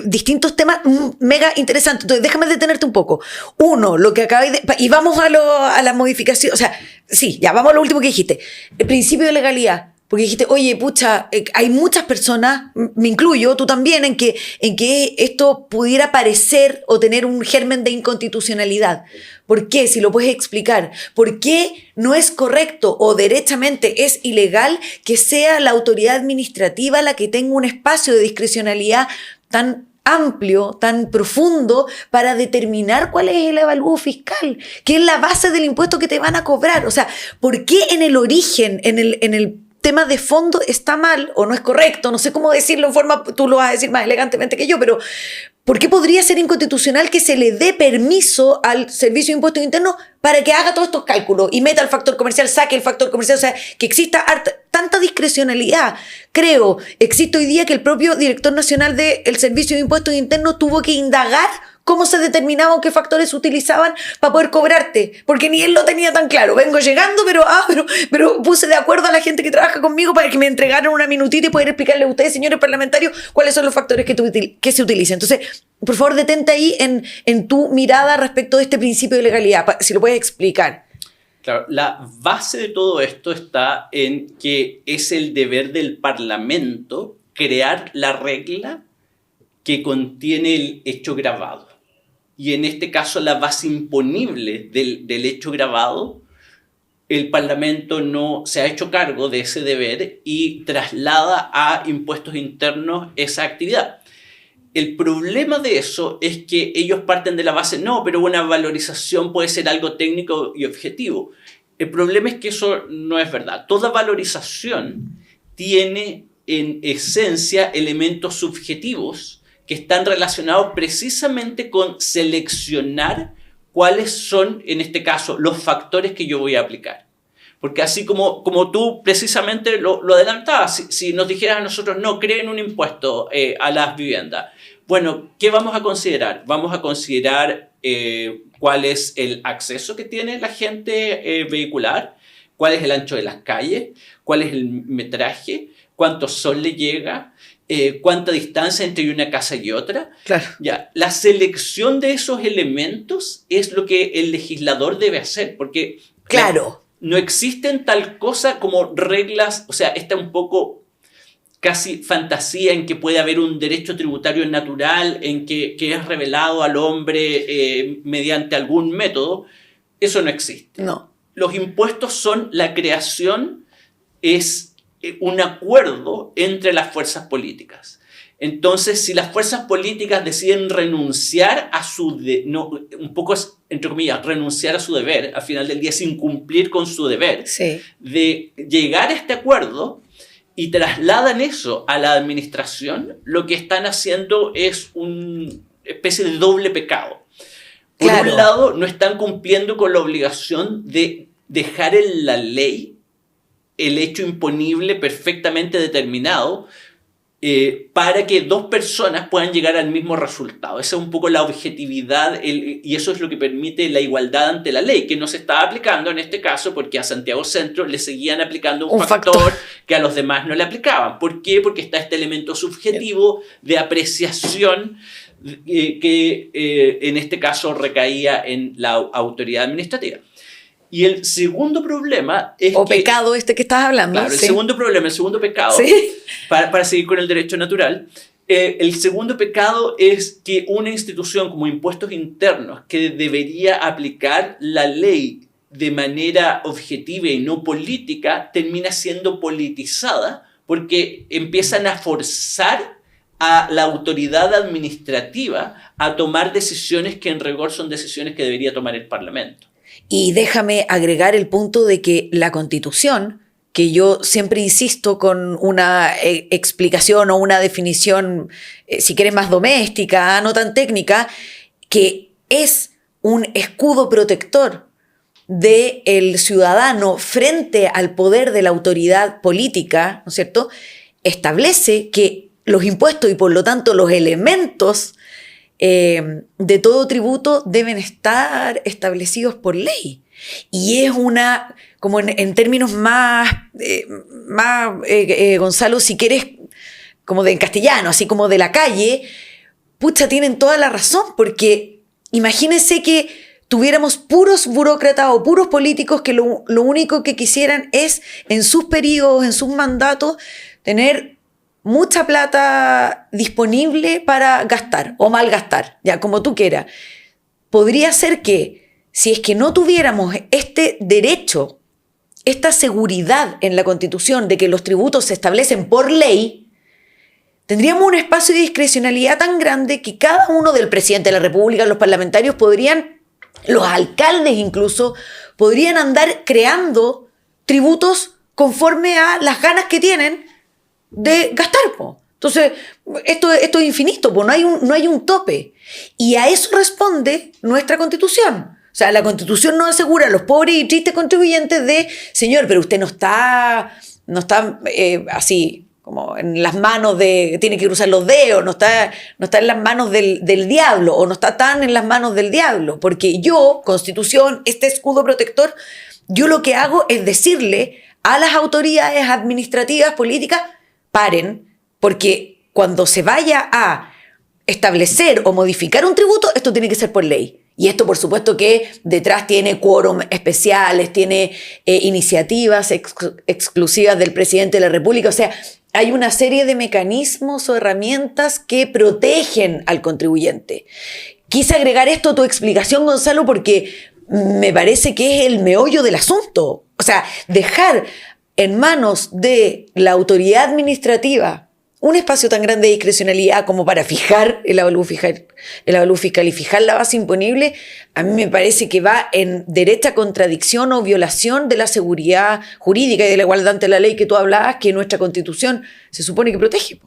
distintos temas mega interesantes. Entonces, déjame detenerte un poco. Uno, lo que acabáis de... Y vamos a la modificación. O sea, sí, ya, vamos a lo último que dijiste. El principio de legalidad. Porque dijiste, oye, pucha, hay muchas personas, me incluyo, tú también, en que esto pudiera parecer o tener un germen de inconstitucionalidad. ¿Por qué? Si lo puedes explicar. ¿Por qué no es correcto o derechamente es ilegal que sea la autoridad administrativa la que tenga un espacio de discrecionalidad tan amplio, tan profundo para determinar cuál es el avalúo fiscal, que es la base del impuesto que te van a cobrar? O sea, ¿por qué en el origen, en el tema de fondo está mal o no es correcto? No sé cómo decirlo en forma, tú lo vas a decir más elegantemente que yo, pero ¿por qué podría ser inconstitucional que se le dé permiso al Servicio de Impuestos Internos para que haga todos estos cálculos y meta el factor comercial, saque el factor comercial? O sea, que exista tanta discrecionalidad. Creo, existe hoy día que el propio director nacional del Servicio de Impuestos Internos tuvo que indagar cómo se determinaban qué factores se utilizaban para poder cobrarte, porque ni él lo tenía tan claro. Vengo llegando, pero puse de acuerdo a la gente que trabaja conmigo para que me entregaran una minutita y poder explicarle a ustedes, señores parlamentarios, cuáles son los factores que se utilizan. Entonces, por favor, detente ahí en tu mirada respecto de este principio de legalidad, si lo puedes explicar. Claro, la base de todo esto está en que es el deber del Parlamento crear la regla que contiene el hecho grabado. Y en este caso, la base imponible del hecho grabado, el Parlamento no se ha hecho cargo de ese deber y traslada a impuestos internos esa actividad. El problema de eso es que ellos parten de la base, no, pero una valorización puede ser algo técnico y objetivo. El problema es que eso no es verdad. Toda valorización tiene en esencia elementos subjetivos que están relacionados precisamente con seleccionar cuáles son, en este caso, los factores que yo voy a aplicar. Porque así como tú precisamente lo adelantabas, si nos dijeras a nosotros, no, creen un impuesto a las viviendas. Bueno, ¿qué vamos a considerar? Vamos a considerar cuál es el acceso que tiene la gente vehicular, cuál es el ancho de las calles, cuál es el metraje, cuánto sol le llega, cuánta distancia entre una casa y otra. Claro. Ya, la selección de esos elementos es lo que el legislador debe hacer, porque claro, no existen tal cosa como reglas, o sea, está un poco casi fantasía en que puede haber un derecho tributario natural, en que es revelado al hombre mediante algún método. Eso no existe. no. Los impuestos son la creación, es un acuerdo entre las fuerzas políticas. Entonces, si las fuerzas políticas deciden renunciar a su un poco, entre comillas, renunciar a su deber, al final del día es incumplir con su deber, Sí. de llegar a este acuerdo y trasladan eso a la administración, lo que están haciendo es una especie de doble pecado. Por Claro. un lado, no están cumpliendo con la obligación de dejar en la ley el hecho imponible perfectamente determinado para que dos personas puedan llegar al mismo resultado. Esa es un poco la objetividad y eso es lo que permite la igualdad ante la ley, que no se está aplicando en este caso porque a Santiago Centro le seguían aplicando un factor que a los demás no le aplicaban. ¿Por qué? Porque está este elemento subjetivo de apreciación que en este caso recaía en la autoridad administrativa. Y el segundo problema es o pecado que estás hablando. Claro, sí. el segundo pecado, ¿Sí? para seguir con el derecho natural, el segundo pecado es que una institución como impuestos internos, que debería aplicar la ley de manera objetiva y no política, termina siendo politizada porque empiezan a forzar a la autoridad administrativa a tomar decisiones que en rigor son decisiones que debería tomar el Parlamento. Y déjame agregar el punto de que la Constitución, que yo siempre insisto con una explicación o una definición, si quieres más doméstica, no tan técnica, que es un escudo protector del ciudadano frente al poder de la autoridad política, ¿no es cierto?, establece que los impuestos y por lo tanto los elementos de todo tributo deben estar establecidos por ley. Y es una, como en términos más Gonzalo, si quieres, como en castellano, así como de la calle, pucha, tienen toda la razón, porque imagínense que tuviéramos puros burócratas o puros políticos que lo único que quisieran es, en sus periodos, en sus mandatos, tener mucha plata disponible para gastar o malgastar, ya como tú quieras. Podría ser que si es que no tuviéramos este derecho, esta seguridad en la Constitución de que los tributos se establecen por ley, tendríamos un espacio de discrecionalidad tan grande que cada uno del presidente de la República, los parlamentarios podrían, los alcaldes incluso, podrían andar creando tributos conforme a las ganas que tienen de gastar, po. Entonces, esto es infinito, po. No hay un tope. Y a eso responde nuestra Constitución. O sea, la Constitución nos asegura a los pobres y tristes contribuyentes de, señor, pero usted no está así, como en las manos tiene que cruzar los dedos, no está en las manos del diablo, o no está tan en las manos del diablo, porque yo, Constitución, este escudo protector, yo lo que hago es decirle a las autoridades administrativas, políticas, paren, porque cuando se vaya a establecer o modificar un tributo, esto tiene que ser por ley. Y esto, por supuesto, que detrás tiene quórum especiales, tiene iniciativas exclusivas del presidente de la República. O sea, hay una serie de mecanismos o herramientas que protegen al contribuyente. Quise agregar esto a tu explicación, Gonzalo, porque me parece que es el meollo del asunto. O sea, dejar en manos de la autoridad administrativa un espacio tan grande de discrecionalidad como para fijar el avalúo fiscal y fijar la base imponible, a mí me parece que va en derecha contradicción o violación de la seguridad jurídica y de la igualdad ante la ley que tú hablabas, que nuestra Constitución se supone que protege.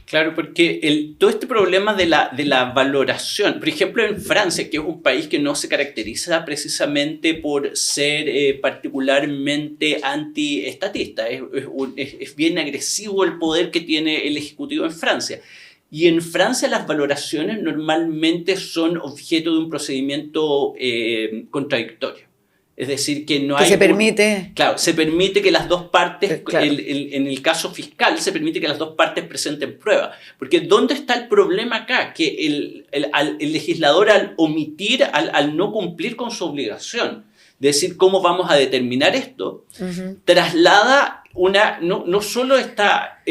Claro, porque todo este problema de la valoración, por ejemplo en Francia, que es un país que no se caracteriza precisamente por ser particularmente antiestatista, es bien agresivo el poder que tiene el Ejecutivo en Francia. Y en Francia las valoraciones normalmente son objeto de un procedimiento contradictorio. Es decir, que no hay... Que se permite... Claro, se permite que las dos partes, claro. En el caso fiscal, se permite que las dos partes presenten pruebas. Porque ¿dónde está el problema acá? Que el legislador al omitir, al no cumplir con su obligación de decir cómo vamos a determinar esto, traslada no solo esta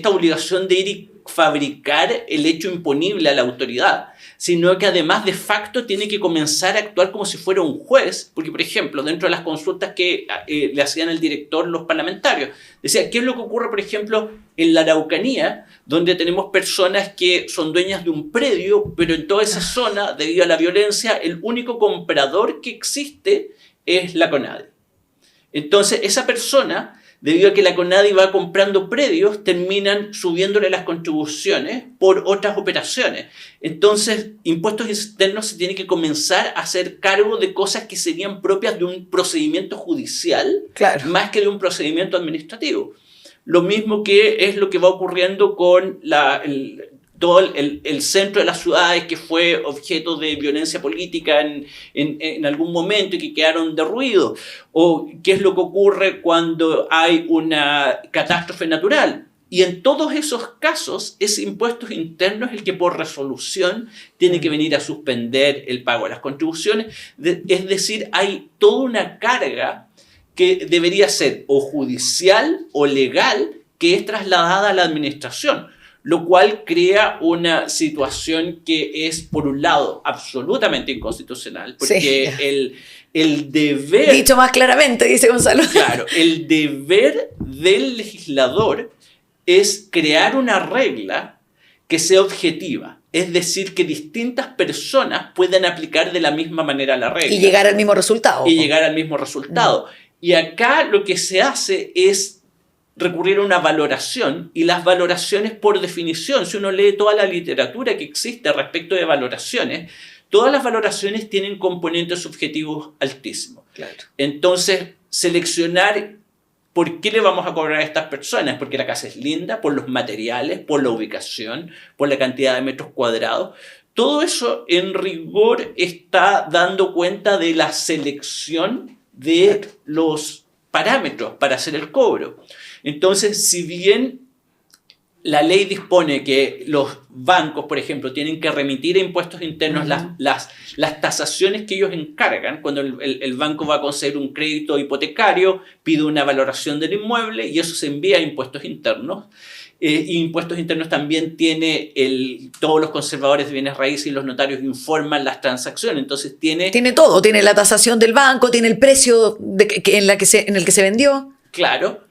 obligación de ir y fabricar el hecho imponible a la autoridad, sino que además de facto tiene que comenzar a actuar como si fuera un juez, porque por ejemplo, dentro de las consultas que le hacían al director los parlamentarios, decía, ¿qué es lo que ocurre por ejemplo en la Araucanía, donde tenemos personas que son dueñas de un predio, pero en toda esa zona, debido a la violencia, el único comprador que existe es la CONADI? Entonces esa persona, debido a que la CONADI va comprando predios, terminan subiéndole las contribuciones por otras operaciones. Entonces, impuestos internos se tiene que comenzar a hacer cargo de cosas que serían propias de un procedimiento judicial, claro, más que de un procedimiento administrativo. Lo mismo que es lo que va ocurriendo con todo el centro de las ciudades que fue objeto de violencia política en algún momento y que quedaron derruidos. O qué es lo que ocurre cuando hay una catástrofe natural. Y en todos esos casos, ese impuesto interno es el que por resolución tiene que venir a suspender el pago de las contribuciones. Es decir, hay toda una carga que debería ser o judicial o legal que es trasladada a la administración, lo cual crea una situación que es, por un lado, absolutamente inconstitucional, porque sí, el deber... Dicho más claramente, dice Gonzalo. Claro, el deber del legislador es crear una regla que sea objetiva, es decir, que distintas personas puedan aplicar de la misma manera la regla. Y llegar al mismo resultado. Y acá lo que se hace es recurrir a una valoración, y las valoraciones por definición, si uno lee toda la literatura que existe respecto de valoraciones, todas las valoraciones tienen componentes subjetivos altísimos. Claro. Entonces, seleccionar por qué le vamos a cobrar a estas personas, porque la casa es linda, por los materiales, por la ubicación, por la cantidad de metros cuadrados, todo eso en rigor está dando cuenta de la selección de los parámetros para hacer el cobro. Entonces, si bien la ley dispone que los bancos, por ejemplo, tienen que remitir a impuestos internos las tasaciones que ellos encargan, cuando el banco va a conceder un crédito hipotecario, pide una valoración del inmueble y eso se envía a impuestos internos. Y impuestos internos también tiene todos los conservadores de bienes raíces y los notarios informan las transacciones. Entonces tiene todo, tiene la tasación del banco, tiene el precio en el que se vendió. Claro.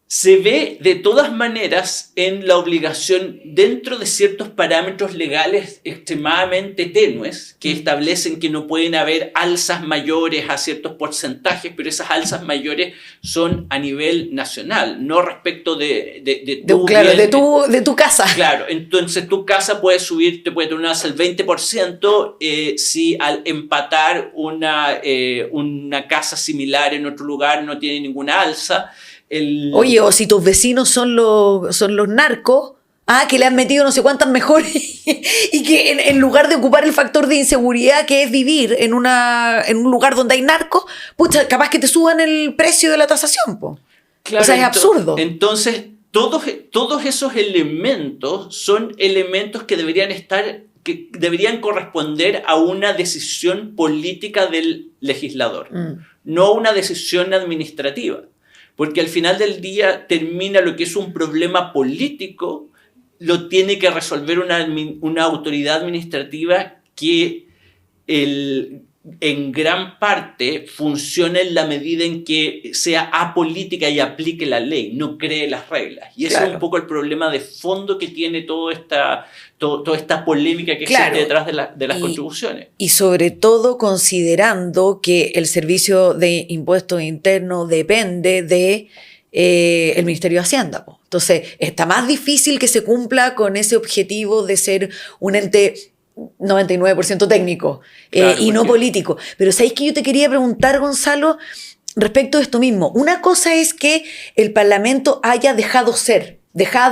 Se ve de todas maneras en la obligación, dentro de ciertos parámetros legales extremadamente tenues, que establecen que no pueden haber alzas mayores a ciertos porcentajes, pero esas alzas mayores son a nivel nacional, no respecto de tu casa. Claro, entonces tu casa puede subir, te puede tener una alza del 20% si al empatar una casa similar en otro lugar no tiene ninguna alza. Oye, o si tus vecinos son los narcos, que le han metido no sé cuántas mejores y que en lugar de ocupar el factor de inseguridad que es vivir en un lugar donde hay narcos, pucha, capaz que te suban el precio de la tasación, po. Claro, o sea, es absurdo. Entonces, todos esos elementos son elementos que deberían corresponder a una decisión política del legislador, no una decisión administrativa. Porque al final del día termina lo que es un problema político, lo tiene que resolver una autoridad administrativa que en gran parte funciona en la medida en que sea apolítica y aplique la ley, no cree las reglas. Y ese es un poco el problema de fondo que tiene toda esta polémica que existe detrás de las contribuciones. Y sobre todo considerando que el servicio de impuestos internos depende de el Ministerio de Hacienda, po. Entonces, está más difícil que se cumpla con ese objetivo de ser un ente 99% técnico Claro, y no porque- político. Pero ¿sabéis que yo te quería preguntar, Gonzalo, respecto de esto mismo? Una cosa es que el Parlamento haya dejado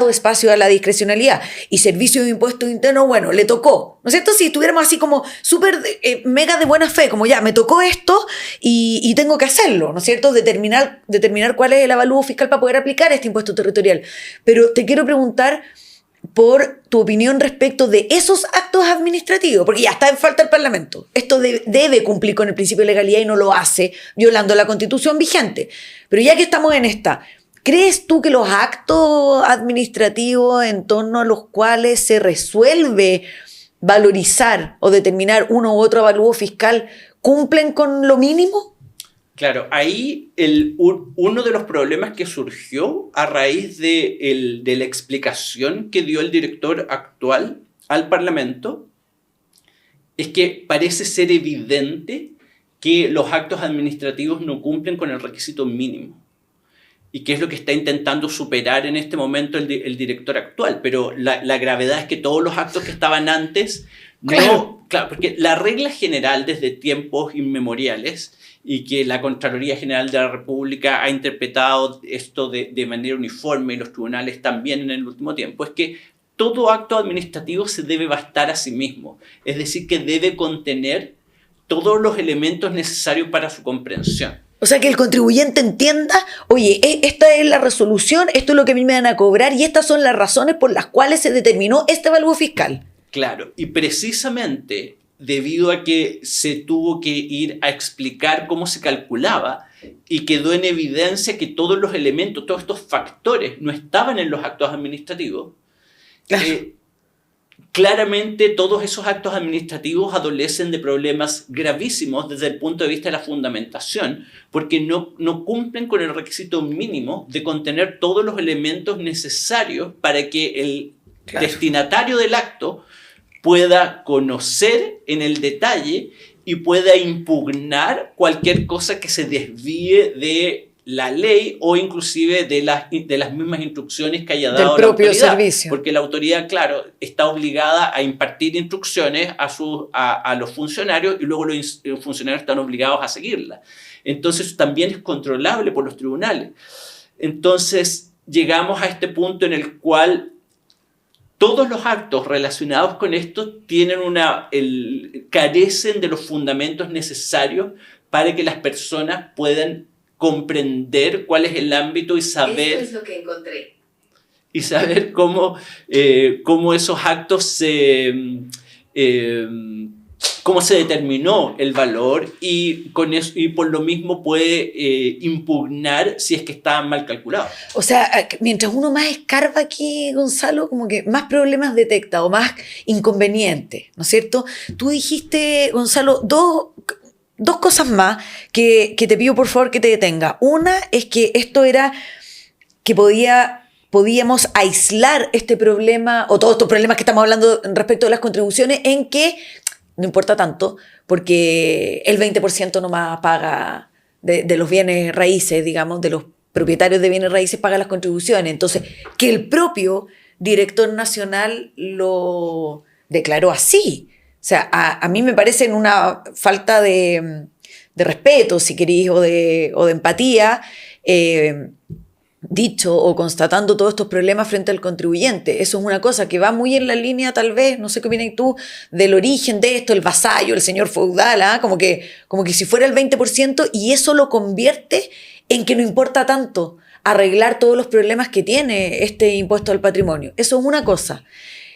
espacio a la discrecionalidad y Servicio de Impuestos Internos, bueno, le tocó, ¿no es cierto? Si estuviéramos así como súper mega de buena fe, como ya, me tocó esto y tengo que hacerlo, ¿no es cierto? Determinar cuál es el avalúo fiscal para poder aplicar este impuesto territorial. Pero te quiero preguntar por tu opinión respecto de esos actos administrativos, porque ya está en falta el Parlamento. Esto debe cumplir con el principio de legalidad y no lo hace, violando la Constitución vigente. Pero ya que estamos en esta, ¿crees tú que los actos administrativos en torno a los cuales se resuelve valorizar o determinar uno u otro avalúo fiscal cumplen con lo mínimo? Claro, ahí uno de los problemas que surgió a raíz de la explicación que dio el director actual al Parlamento es que parece ser evidente que los actos administrativos no cumplen con el requisito mínimo. Y que es lo que está intentando superar en este momento el director actual. Pero la gravedad es que todos los actos que estaban antes no... Claro, porque la regla general desde tiempos inmemoriales y que la Contraloría General de la República ha interpretado esto de manera uniforme y los tribunales también en el último tiempo, es que todo acto administrativo se debe bastar a sí mismo. Es decir, que debe contener todos los elementos necesarios para su comprensión. O sea, que el contribuyente entienda, oye, esta es la resolución, esto es lo que a mí me van a cobrar y estas son las razones por las cuales se determinó este avalúo fiscal. Claro, y precisamente debido a que se tuvo que ir a explicar cómo se calculaba y quedó en evidencia que todos los elementos, todos estos factores no estaban en los actos administrativos, claramente todos esos actos administrativos adolecen de problemas gravísimos desde el punto de vista de la fundamentación, porque no cumplen con el requisito mínimo de contener todos los elementos necesarios para que el destinatario del acto pueda conocer en el detalle y pueda impugnar cualquier cosa que se desvíe de la ley o inclusive de las mismas instrucciones que haya dado del propio la autoridad. servicio. Porque la autoridad, claro, está obligada a impartir instrucciones a los funcionarios y luego los funcionarios están obligados a seguirlas. Entonces también es controlable por los tribunales. Entonces llegamos a este punto en el cual todos los actos relacionados con esto carecen de los fundamentos necesarios para que las personas puedan comprender cuál es el ámbito y saber... Eso es lo que encontré. Y saber cómo esos actos cómo se determinó el valor y con eso, y por lo mismo puede impugnar si es que estaban mal calculados. O sea, mientras uno más escarba aquí, Gonzalo, como que más problemas detecta o más inconvenientes, ¿no es cierto? Tú dijiste, Gonzalo, dos cosas más que te pido por favor que te detenga. Una es que esto era que podíamos aislar este problema o todos estos problemas que estamos hablando respecto de las contribuciones en que no importa tanto porque el 20% nomás paga de los bienes raíces, digamos, de los propietarios de bienes raíces paga las contribuciones. Entonces, que el propio director nacional lo declaró así. O sea, a mí me parece en una falta de respeto, si queréis, o de empatía, dicho o constatando todos estos problemas frente al contribuyente. Eso es una cosa que va muy en la línea, tal vez, no sé qué opinas tú, del origen de esto, el vasallo, el señor feudal, ¿eh? como que si fuera el 20%, y eso lo convierte en que no importa tanto arreglar todos los problemas que tiene este impuesto al patrimonio. Eso es una cosa.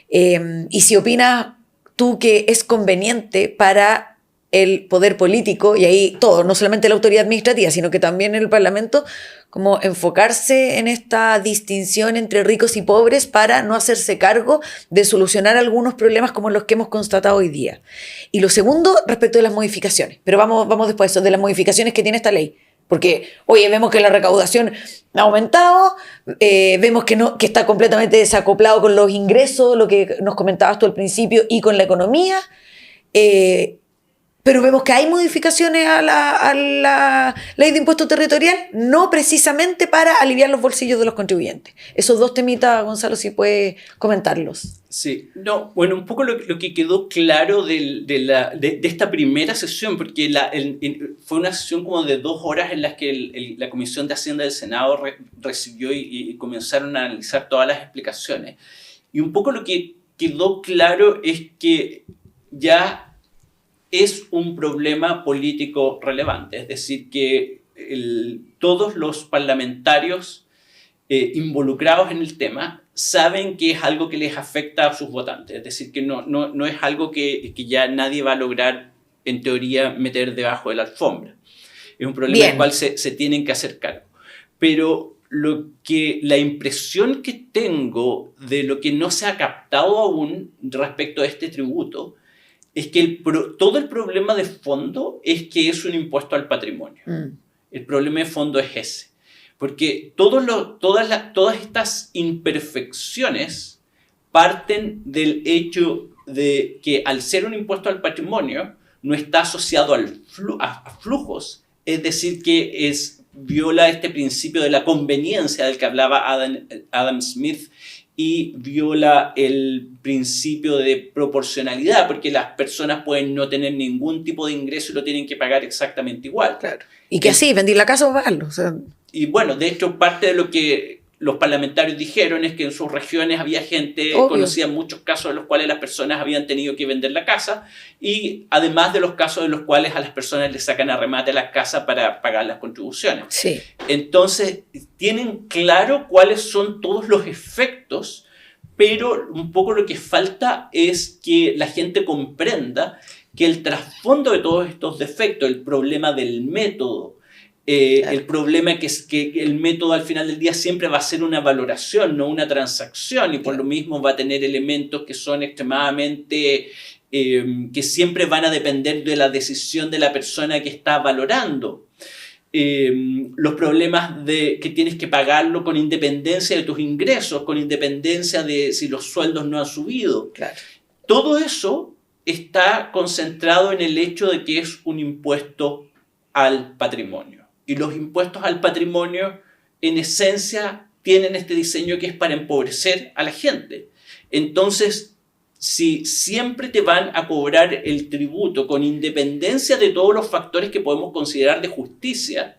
Y si opinas tú que es conveniente para el poder político, y ahí todo, no solamente la autoridad administrativa, sino que también el Parlamento, como enfocarse en esta distinción entre ricos y pobres para no hacerse cargo de solucionar algunos problemas como los que hemos constatado hoy día. Y lo segundo, respecto de las modificaciones. Pero vamos después de eso, de las modificaciones que tiene esta ley. Porque, oye, vemos que la recaudación ha aumentado, vemos que está completamente desacoplado con los ingresos, lo que nos comentabas tú al principio, y con la economía. pero vemos que hay modificaciones a la ley de impuesto territorial, no precisamente para aliviar los bolsillos de los contribuyentes. Esos dos temitas, Gonzalo, si puedes comentarlos. Sí, no, bueno, un poco lo que quedó claro de esta primera sesión, porque fue una sesión como de 2 horas en las que la Comisión de Hacienda del Senado recibió y comenzaron a analizar todas las explicaciones. Y un poco lo que quedó claro es que ya es un problema político relevante, es decir, que todos los parlamentarios involucrados en el tema saben que es algo que les afecta a sus votantes, es decir, que no es algo que ya nadie va a lograr, en teoría, meter debajo de la alfombra. Es un problema al cual se tienen que hacer cargo. Pero la impresión que tengo de lo que no se ha captado aún respecto a este tributo es que todo el problema de fondo es que es un impuesto al patrimonio. El problema de fondo es ese. Porque todas estas imperfecciones parten del hecho de que al ser un impuesto al patrimonio no está asociado a flujos, es decir, que viola este principio de la conveniencia del que hablaba Adam Smith y viola el principio de proporcionalidad, porque las personas pueden no tener ningún tipo de ingreso y lo tienen que pagar exactamente igual. Claro. Y que así, vender la casa o pagarlo. O sea. Y bueno, de hecho, parte de lo que los parlamentarios dijeron es que en sus regiones había gente, conocían muchos casos de los cuales las personas habían tenido que vender la casa, y además de los casos de los cuales a las personas les sacan a remate las casas para pagar las contribuciones. Sí. Entonces, tienen claro cuáles son todos los efectos, pero un poco lo que falta es que la gente comprenda que el trasfondo de todos estos defectos, el problema del método, claro. El problema es que el método al final del día siempre va a ser una valoración, no una transacción, y por lo mismo va a tener elementos que son extremadamente, que siempre van a depender de la decisión de la persona que está valorando. Los problemas que tienes que pagarlo con independencia de tus ingresos, con independencia de si los sueldos no han subido. Claro. Todo eso está concentrado en el hecho de que es un impuesto al patrimonio. Y los impuestos al patrimonio, en esencia, tienen este diseño que es para empobrecer a la gente. Entonces, si siempre te van a cobrar el tributo con independencia de todos los factores que podemos considerar de justicia,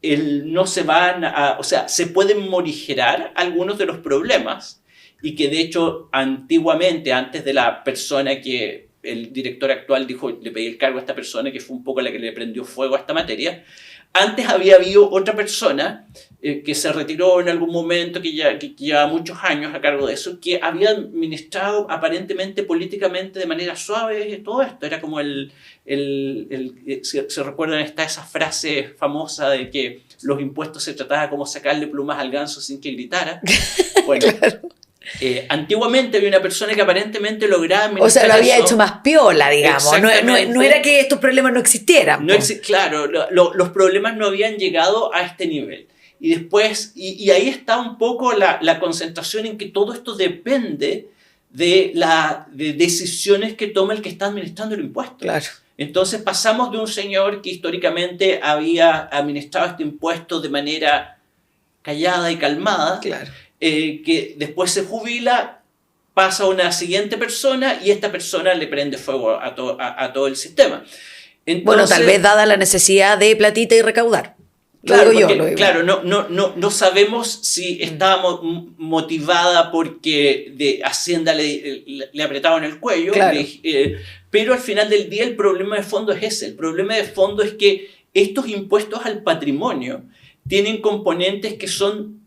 no se van o sea, se pueden morigerar algunos de los problemas, y que de hecho antiguamente, antes de la persona que el director actual dijo, le pedí el cargo a esta persona, que fue un poco la que le prendió fuego a esta materia, antes había habido otra persona que se retiró en algún momento, que lleva muchos años a cargo de eso, que había administrado aparentemente políticamente de manera suave todo esto. Era como se recuerdan, está esa frase famosa de que los impuestos se trataba como sacarle plumas al ganso sin que gritara. Bueno, claro. Antiguamente había una persona que aparentemente lograba administrar. O sea, lo había hecho más piola, digamos. No era que estos problemas no existieran. Claro, los problemas no habían llegado a este nivel. Y después, y ahí está un poco la concentración en que todo esto depende de decisiones que toma el que está administrando el impuesto. Claro. Entonces pasamos de un señor que históricamente había administrado este impuesto de manera callada y calmada. Claro. Que después se jubila, pasa a una siguiente persona y esta persona le prende fuego a todo el sistema. Entonces, bueno, tal vez dada la necesidad de platita y recaudar. Claro, claro, no sabemos si estaba motivada porque de Hacienda le apretaban el cuello, claro. Pero al final del día el problema de fondo es ese. El problema de fondo es que estos impuestos al patrimonio tienen componentes que son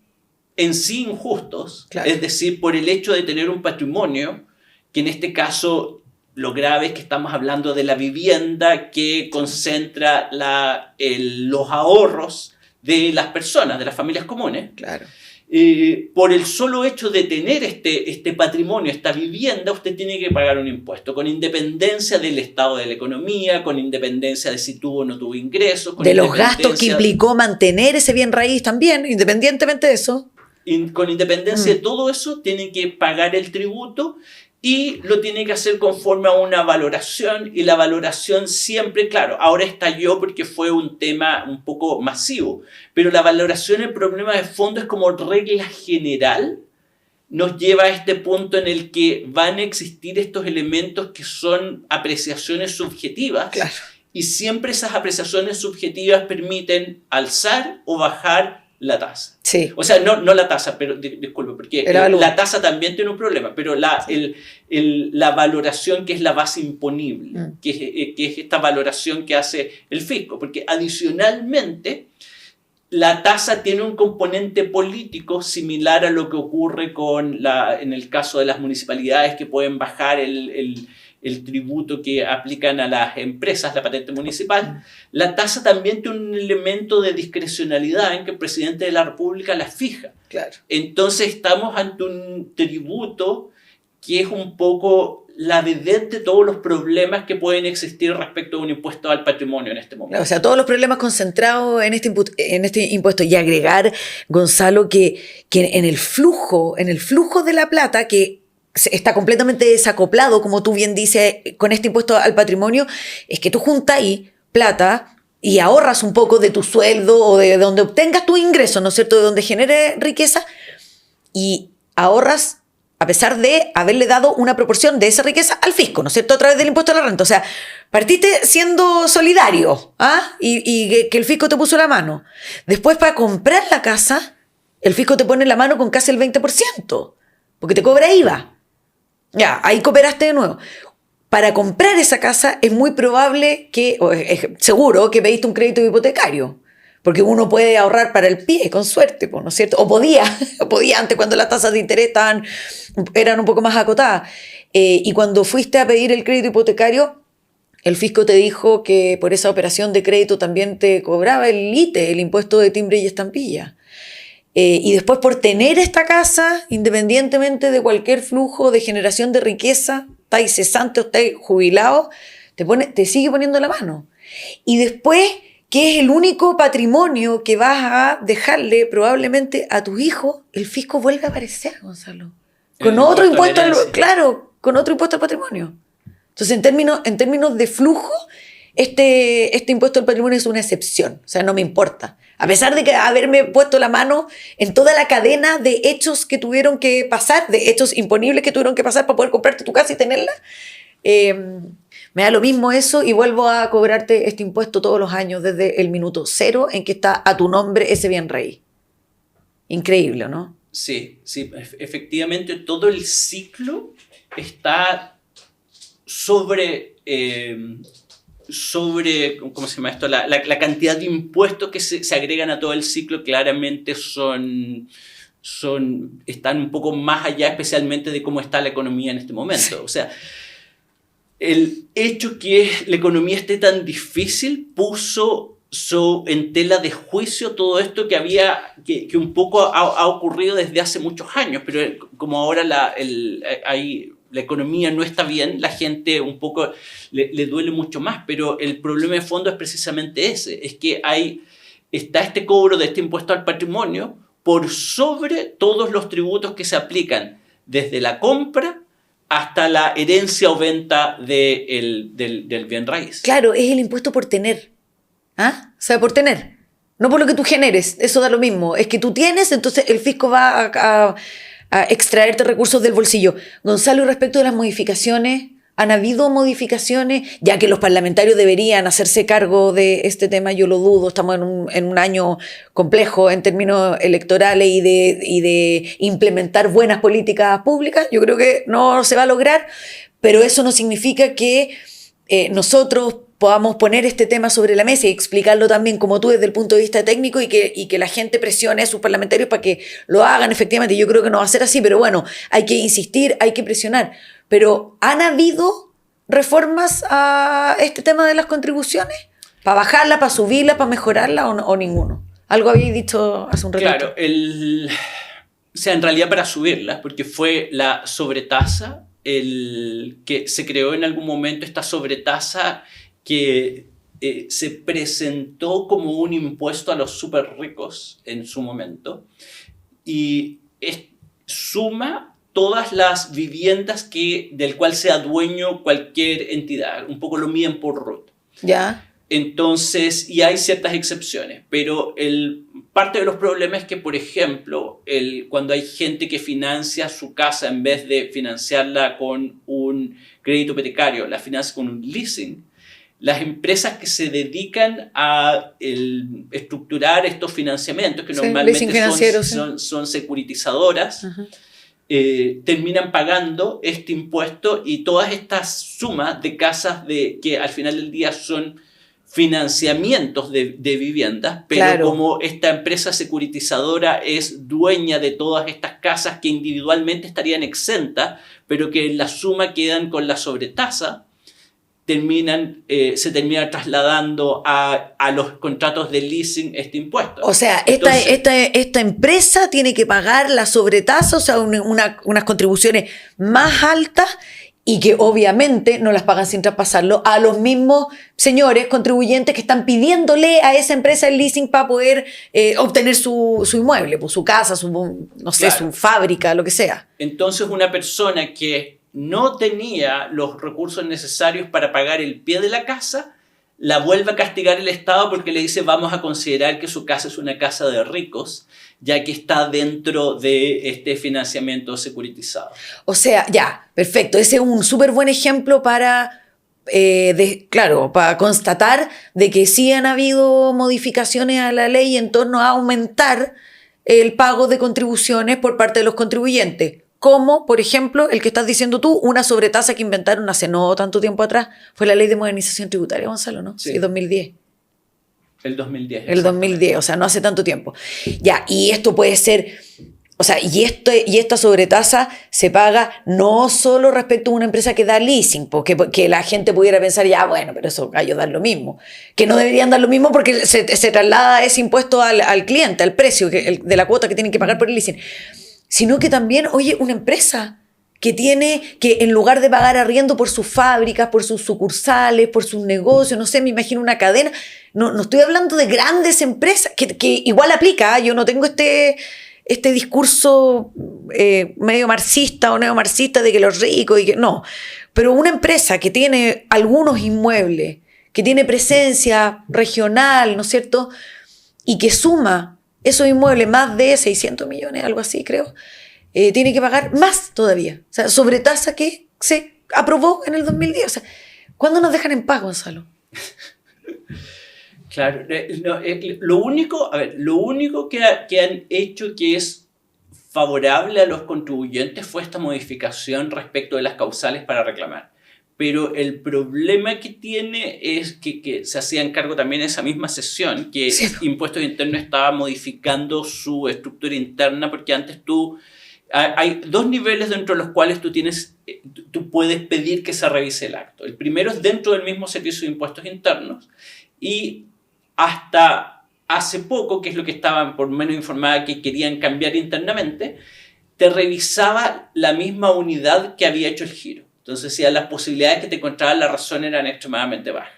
en sí injustos, claro. Es decir, por el hecho de tener un patrimonio, que en este caso lo grave es que estamos hablando de la vivienda que concentra los ahorros de las personas, de las familias comunes. Claro. Por el solo hecho de tener este patrimonio, esta vivienda, usted tiene que pagar un impuesto, con independencia del estado de la economía, con independencia de si tuvo o no tuvo ingresos. De los gastos que implicó mantener ese bien raíz también, independientemente de eso. Con independencia de todo eso, tienen que pagar el tributo, y lo tiene que hacer conforme a una valoración, y la valoración siempre, claro, ahora estalló porque fue un tema un poco masivo, pero la valoración, el problema de fondo es como regla general, nos lleva a este punto en el que van a existir estos elementos que son apreciaciones subjetivas, Claro. y siempre esas apreciaciones subjetivas permiten alzar o bajar la tasa. Sí. O sea, no la tasa, pero disculpe, porque la tasa también tiene un problema, pero la valoración, que es la base imponible, que es esta valoración que hace el fisco, porque adicionalmente la tasa tiene un componente político similar a lo que ocurre en el caso de las municipalidades, que pueden bajar el tributo que aplican a las empresas, la patente municipal. La tasa también tiene un elemento de discrecionalidad en que el presidente de la República la fija. Claro. Entonces estamos ante un tributo que es un poco la vedette de todos los problemas que pueden existir respecto a un impuesto al patrimonio en este momento. O sea, todos los problemas concentrados en este impuesto. Y agregar, Gonzalo, que en el flujo de la plata, que está completamente desacoplado, como tú bien dices, con este impuesto al patrimonio, es que tú juntas ahí plata y ahorras un poco de tu sueldo o de donde obtengas tu ingreso, ¿no es cierto?, de donde genere riqueza, y ahorras a pesar de haberle dado una proporción de esa riqueza al fisco, ¿no es cierto?, a través del impuesto a la renta. O sea, partiste siendo solidario, ¿ah? Y que el fisco te puso la mano. Después, para comprar la casa, el fisco te pone la mano con casi el 20%, porque te cobra IVA. Ya, ahí cooperaste de nuevo. Para comprar esa casa es muy probable o es seguro que pediste un crédito hipotecario, porque uno puede ahorrar para el pie, con suerte, ¿no es cierto? O podía antes, cuando las tasas de interés eran un poco más acotadas. Y cuando fuiste a pedir el crédito hipotecario, el fisco te dijo que por esa operación de crédito también te cobraba el ITE, el impuesto de timbre y estampilla. Y después, por tener esta casa, independientemente de cualquier flujo de generación de riqueza, estáis cesante o estáis jubilado, te sigue poniendo la mano. Y después, que es el único patrimonio que vas a dejarle probablemente a tus hijos, el fisco vuelve a aparecer, Gonzalo. Con otro impuesto con otro impuesto al patrimonio. Entonces, en términos de flujo, este impuesto al patrimonio es una excepción. O sea, no me importa. A pesar de haberme puesto la mano en toda la cadena de hechos que tuvieron que pasar, de hechos imponibles que tuvieron que pasar para poder comprarte tu casa y tenerla, me da lo mismo eso, y vuelvo a cobrarte este impuesto todos los años desde el minuto cero en que está a tu nombre ese bien raíz. Increíble, ¿no? Sí, efectivamente todo el ciclo está sobre ¿cómo se llama esto? La cantidad de impuestos que se agregan a todo el ciclo claramente están un poco más allá, especialmente de cómo está la economía en este momento. O sea, el hecho que la economía esté tan difícil puso en tela de juicio todo esto que un poco ha ocurrido desde hace muchos años, pero como ahora la economía no está bien, la gente un poco le duele mucho más, pero el problema de fondo es precisamente ese, es que está este cobro de este impuesto al patrimonio por sobre todos los tributos que se aplican, desde la compra hasta la herencia o venta del bien raíz. Claro, es el impuesto por tener. ¿Ah? O sea, por tener. No por lo que tú generes, eso da lo mismo. Es que tú tienes, entonces el fisco va a extraerte recursos del bolsillo. Gonzalo, y respecto de las modificaciones, ¿han habido modificaciones? Ya que los parlamentarios deberían hacerse cargo de este tema, yo lo dudo, estamos en un año complejo en términos electorales y de implementar buenas políticas públicas. Yo creo que no se va a lograr, pero eso no significa que nosotros podamos poner este tema sobre la mesa y explicarlo también como tú desde el punto de vista técnico, y que la gente presione a sus parlamentarios para que lo hagan efectivamente. Yo creo que no va a ser así, pero bueno, hay que insistir, hay que presionar. Pero ¿han habido reformas a este tema de las contribuciones? ¿Para bajarla, para subirla, para mejorarla o ninguno? Algo habéis dicho hace un ratito. Claro, o sea, en realidad para subirla, porque fue la sobretasa que se creó en algún momento, esta sobretasa que se presentó como un impuesto a los súper ricos en su momento, y suma todas las viviendas del cual sea dueño cualquier entidad. Un poco lo miden por RUT. Ya. Entonces, y hay ciertas excepciones, pero parte de los problemas es que, por ejemplo, cuando hay gente que financia su casa en vez de financiarla con un crédito hipotecario, la financia con un leasing, las empresas que se dedican a estructurar estos financiamientos, que normalmente son securitizadoras, terminan pagando este impuesto, y todas estas sumas de casas que al final del día son financiamientos de viviendas, pero claro, como esta empresa securitizadora es dueña de todas estas casas que individualmente estarían exentas, pero que en la suma quedan con la sobretasa, se termina trasladando a los contratos de leasing este impuesto. O sea, esta empresa tiene que pagar la sobretasa, o sea, unas contribuciones más altas, y que obviamente no las pagan sin traspasarlo a los mismos señores contribuyentes que están pidiéndole a esa empresa el leasing para poder obtener su inmueble, pues, su casa, claro, su fábrica, lo que sea. Entonces, una persona que no tenía los recursos necesarios para pagar el pie de la casa, la vuelve a castigar el Estado porque le dice: vamos a considerar que su casa es una casa de ricos, ya que está dentro de este financiamiento securitizado. O sea, ya, perfecto. Ese es un súper buen ejemplo para constatar de que sí han habido modificaciones a la ley en torno a aumentar el pago de contribuciones por parte de los contribuyentes. Como, por ejemplo, el que estás diciendo tú, una sobretasa que inventaron hace no tanto tiempo atrás. Fue la Ley de Modernización Tributaria, Gonzalo, ¿no? Sí, 2010. El 2010. El 2010, o sea, no hace tanto tiempo. Ya, y esto puede ser, o sea, y esta sobretasa se paga no solo respecto a una empresa que da leasing, porque la gente pudiera pensar, ya, bueno, pero eso gallo dar lo mismo. Que no deberían dar lo mismo porque se traslada ese impuesto al cliente, al precio de la cuota que tienen que pagar por el leasing. Sino que también, oye, una empresa que tiene que, en lugar de pagar arriendo por sus fábricas, por sus sucursales, por sus negocios, no sé, me imagino una cadena. No estoy hablando de grandes empresas, que igual aplica, yo no tengo este discurso medio marxista o neomarxista de que los ricos y que no. Pero una empresa que tiene algunos inmuebles, que tiene presencia regional, ¿no es cierto? Y que suma esos inmuebles más de 600 millones, algo así creo, tiene que pagar más todavía. O sea, sobretasa que se aprobó en el 2010. O sea, ¿cuándo nos dejan en paz, Gonzalo? Claro, lo único que han hecho que es favorable a los contribuyentes fue esta modificación respecto de las causales para reclamar. Pero el problema que tiene es que se hacían cargo también en esa misma sesión, que sí, Impuestos Internos estaba modificando su estructura interna, porque antes hay dos niveles dentro de los cuales tú puedes pedir que se revise el acto. El primero es dentro del mismo Servicio de Impuestos Internos, y hasta hace poco, que es lo que estaban por lo menos informada que querían cambiar internamente, te revisaba la misma unidad que había hecho el giro. Entonces, las posibilidades que te encontraban la razón eran extremadamente bajas.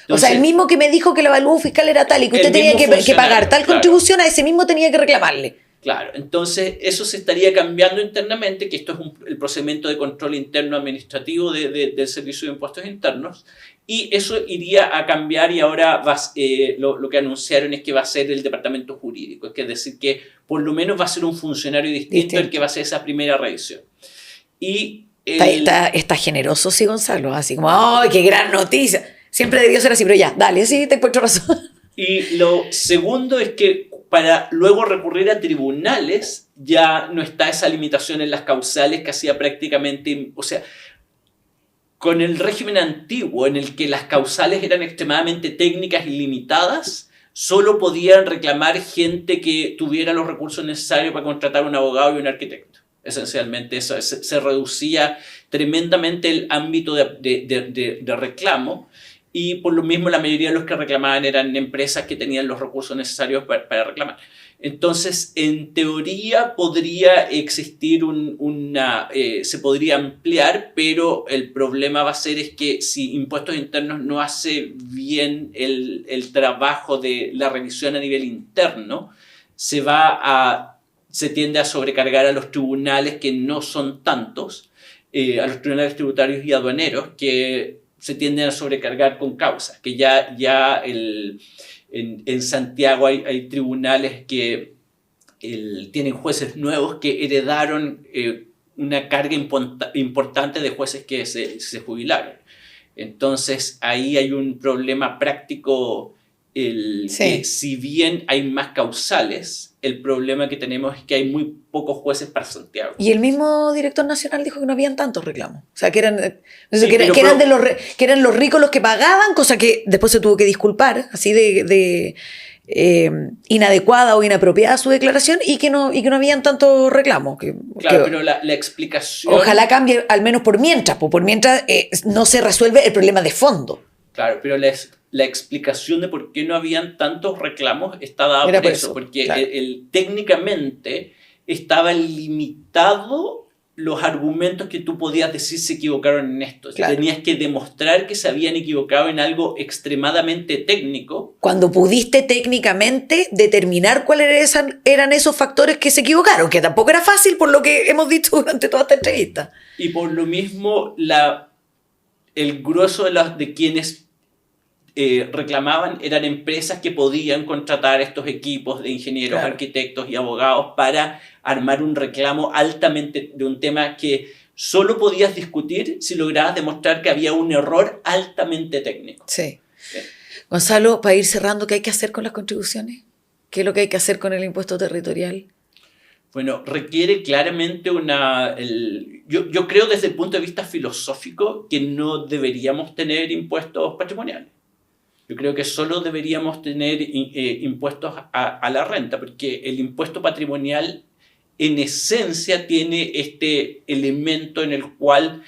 Entonces, o sea, el mismo que me dijo que el avalúo fiscal era tal y que usted tenía que pagar tal contribución, a ese mismo tenía que reclamarle. Claro, entonces eso se estaría cambiando internamente, que esto es el procedimiento de control interno administrativo del Servicio de Impuestos Internos, y eso iría a cambiar, y ahora lo que anunciaron es que va a ser el departamento jurídico, es decir, que por lo menos va a ser un funcionario distinto el que va a hacer esa primera revisión. Y Está generoso, sí, Gonzalo, así como, ¡ay, qué gran noticia! Siempre debió ser así, pero ya, dale, sí, te encuentro razón. Y lo segundo es que para luego recurrir a tribunales ya no está esa limitación en las causales que hacía prácticamente, o sea, con el régimen antiguo en el que las causales eran extremadamente técnicas y limitadas, solo podían reclamar gente que tuviera los recursos necesarios para contratar un abogado y un arquitecto. Esencialmente eso, se reducía tremendamente el ámbito de reclamo, y por lo mismo la mayoría de los que reclamaban eran empresas que tenían los recursos necesarios para reclamar. Entonces, en teoría podría existir se podría ampliar, pero el problema va a ser es que si Impuestos Internos no hace bien el trabajo de la revisión a nivel interno, se va a se tiende a sobrecargar a los tribunales que no son tantos, a los tribunales tributarios y aduaneros que se tienden a sobrecargar con causas, que ya en Santiago hay tribunales que tienen jueces nuevos que heredaron una carga importante de jueces que se jubilaron. Entonces ahí hay un problema práctico, que si bien hay más causales, el problema que tenemos es que hay muy pocos jueces para Santiago. Y el mismo director nacional dijo que no habían tantos reclamos. O sea, que eran los ricos los que pagaban, cosa que después se tuvo que disculpar, así de inadecuada o inapropiada su declaración, y que no habían tantos reclamos. Claro, pero la explicación... Ojalá cambie, al menos por mientras no se resuelve el problema de fondo. Claro, pero la explicación de por qué no habían tantos reclamos está dada por eso, porque claro, técnicamente estaban limitados los argumentos que tú podías decir se equivocaron en esto. Claro. Tenías que demostrar que se habían equivocado en algo extremadamente técnico. Cuando pudiste técnicamente determinar cuáles eran esos factores que se equivocaron, que tampoco era fácil por lo que hemos dicho durante toda esta entrevista. Y por lo mismo, el grueso de quienes reclamaban eran empresas que podían contratar estos equipos de ingenieros, claro, arquitectos y abogados para armar un reclamo de un tema que solo podías discutir si lograbas demostrar que había un error altamente técnico. Sí. Gonzalo, para ir cerrando, ¿qué hay que hacer con las contribuciones? ¿Qué es lo que hay que hacer con el impuesto territorial? Bueno, requiere claramente yo creo desde el punto de vista filosófico que no deberíamos tener impuestos patrimoniales. Yo creo que solo deberíamos tener impuestos a la renta, porque el impuesto patrimonial en esencia tiene este elemento en el cual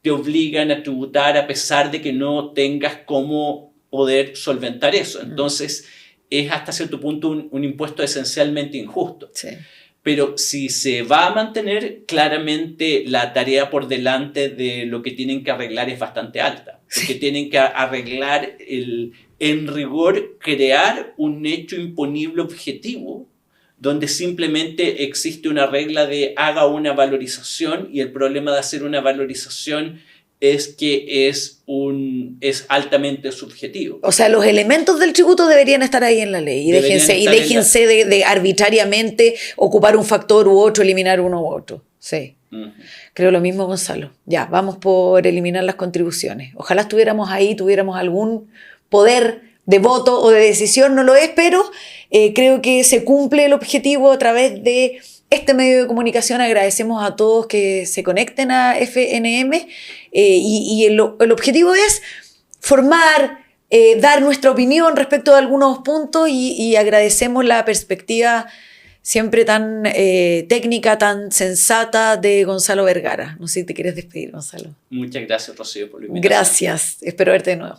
te obligan a tributar a pesar de que no tengas cómo poder solventar eso. Entonces es hasta cierto punto un impuesto esencialmente injusto. Sí. Pero si se va a mantener, claramente la tarea por delante de lo que tienen que arreglar es bastante alta. Porque tienen que arreglar, en rigor, crear un hecho imponible objetivo donde simplemente existe una regla de haga una valorización, y el problema de hacer una valorización es que es altamente subjetivo. O sea, los elementos del tributo deberían estar ahí en la ley y déjense de arbitrariamente ocupar un factor u otro, eliminar uno u otro. Sí. Uh-huh. Creo lo mismo, Gonzalo. Ya, vamos por eliminar las contribuciones. Ojalá estuviéramos ahí, tuviéramos algún poder de voto o de decisión, no lo es, pero creo que se cumple el objetivo a través de este medio de comunicación. Agradecemos a todos que se conecten a FNM y el objetivo es formar, dar nuestra opinión respecto de algunos puntos y agradecemos la perspectiva siempre tan técnica, tan sensata de Gonzalo Vergara. No sé si te quieres despedir, Gonzalo. Muchas gracias, Rocío, por la invitación. Gracias, espero verte de nuevo.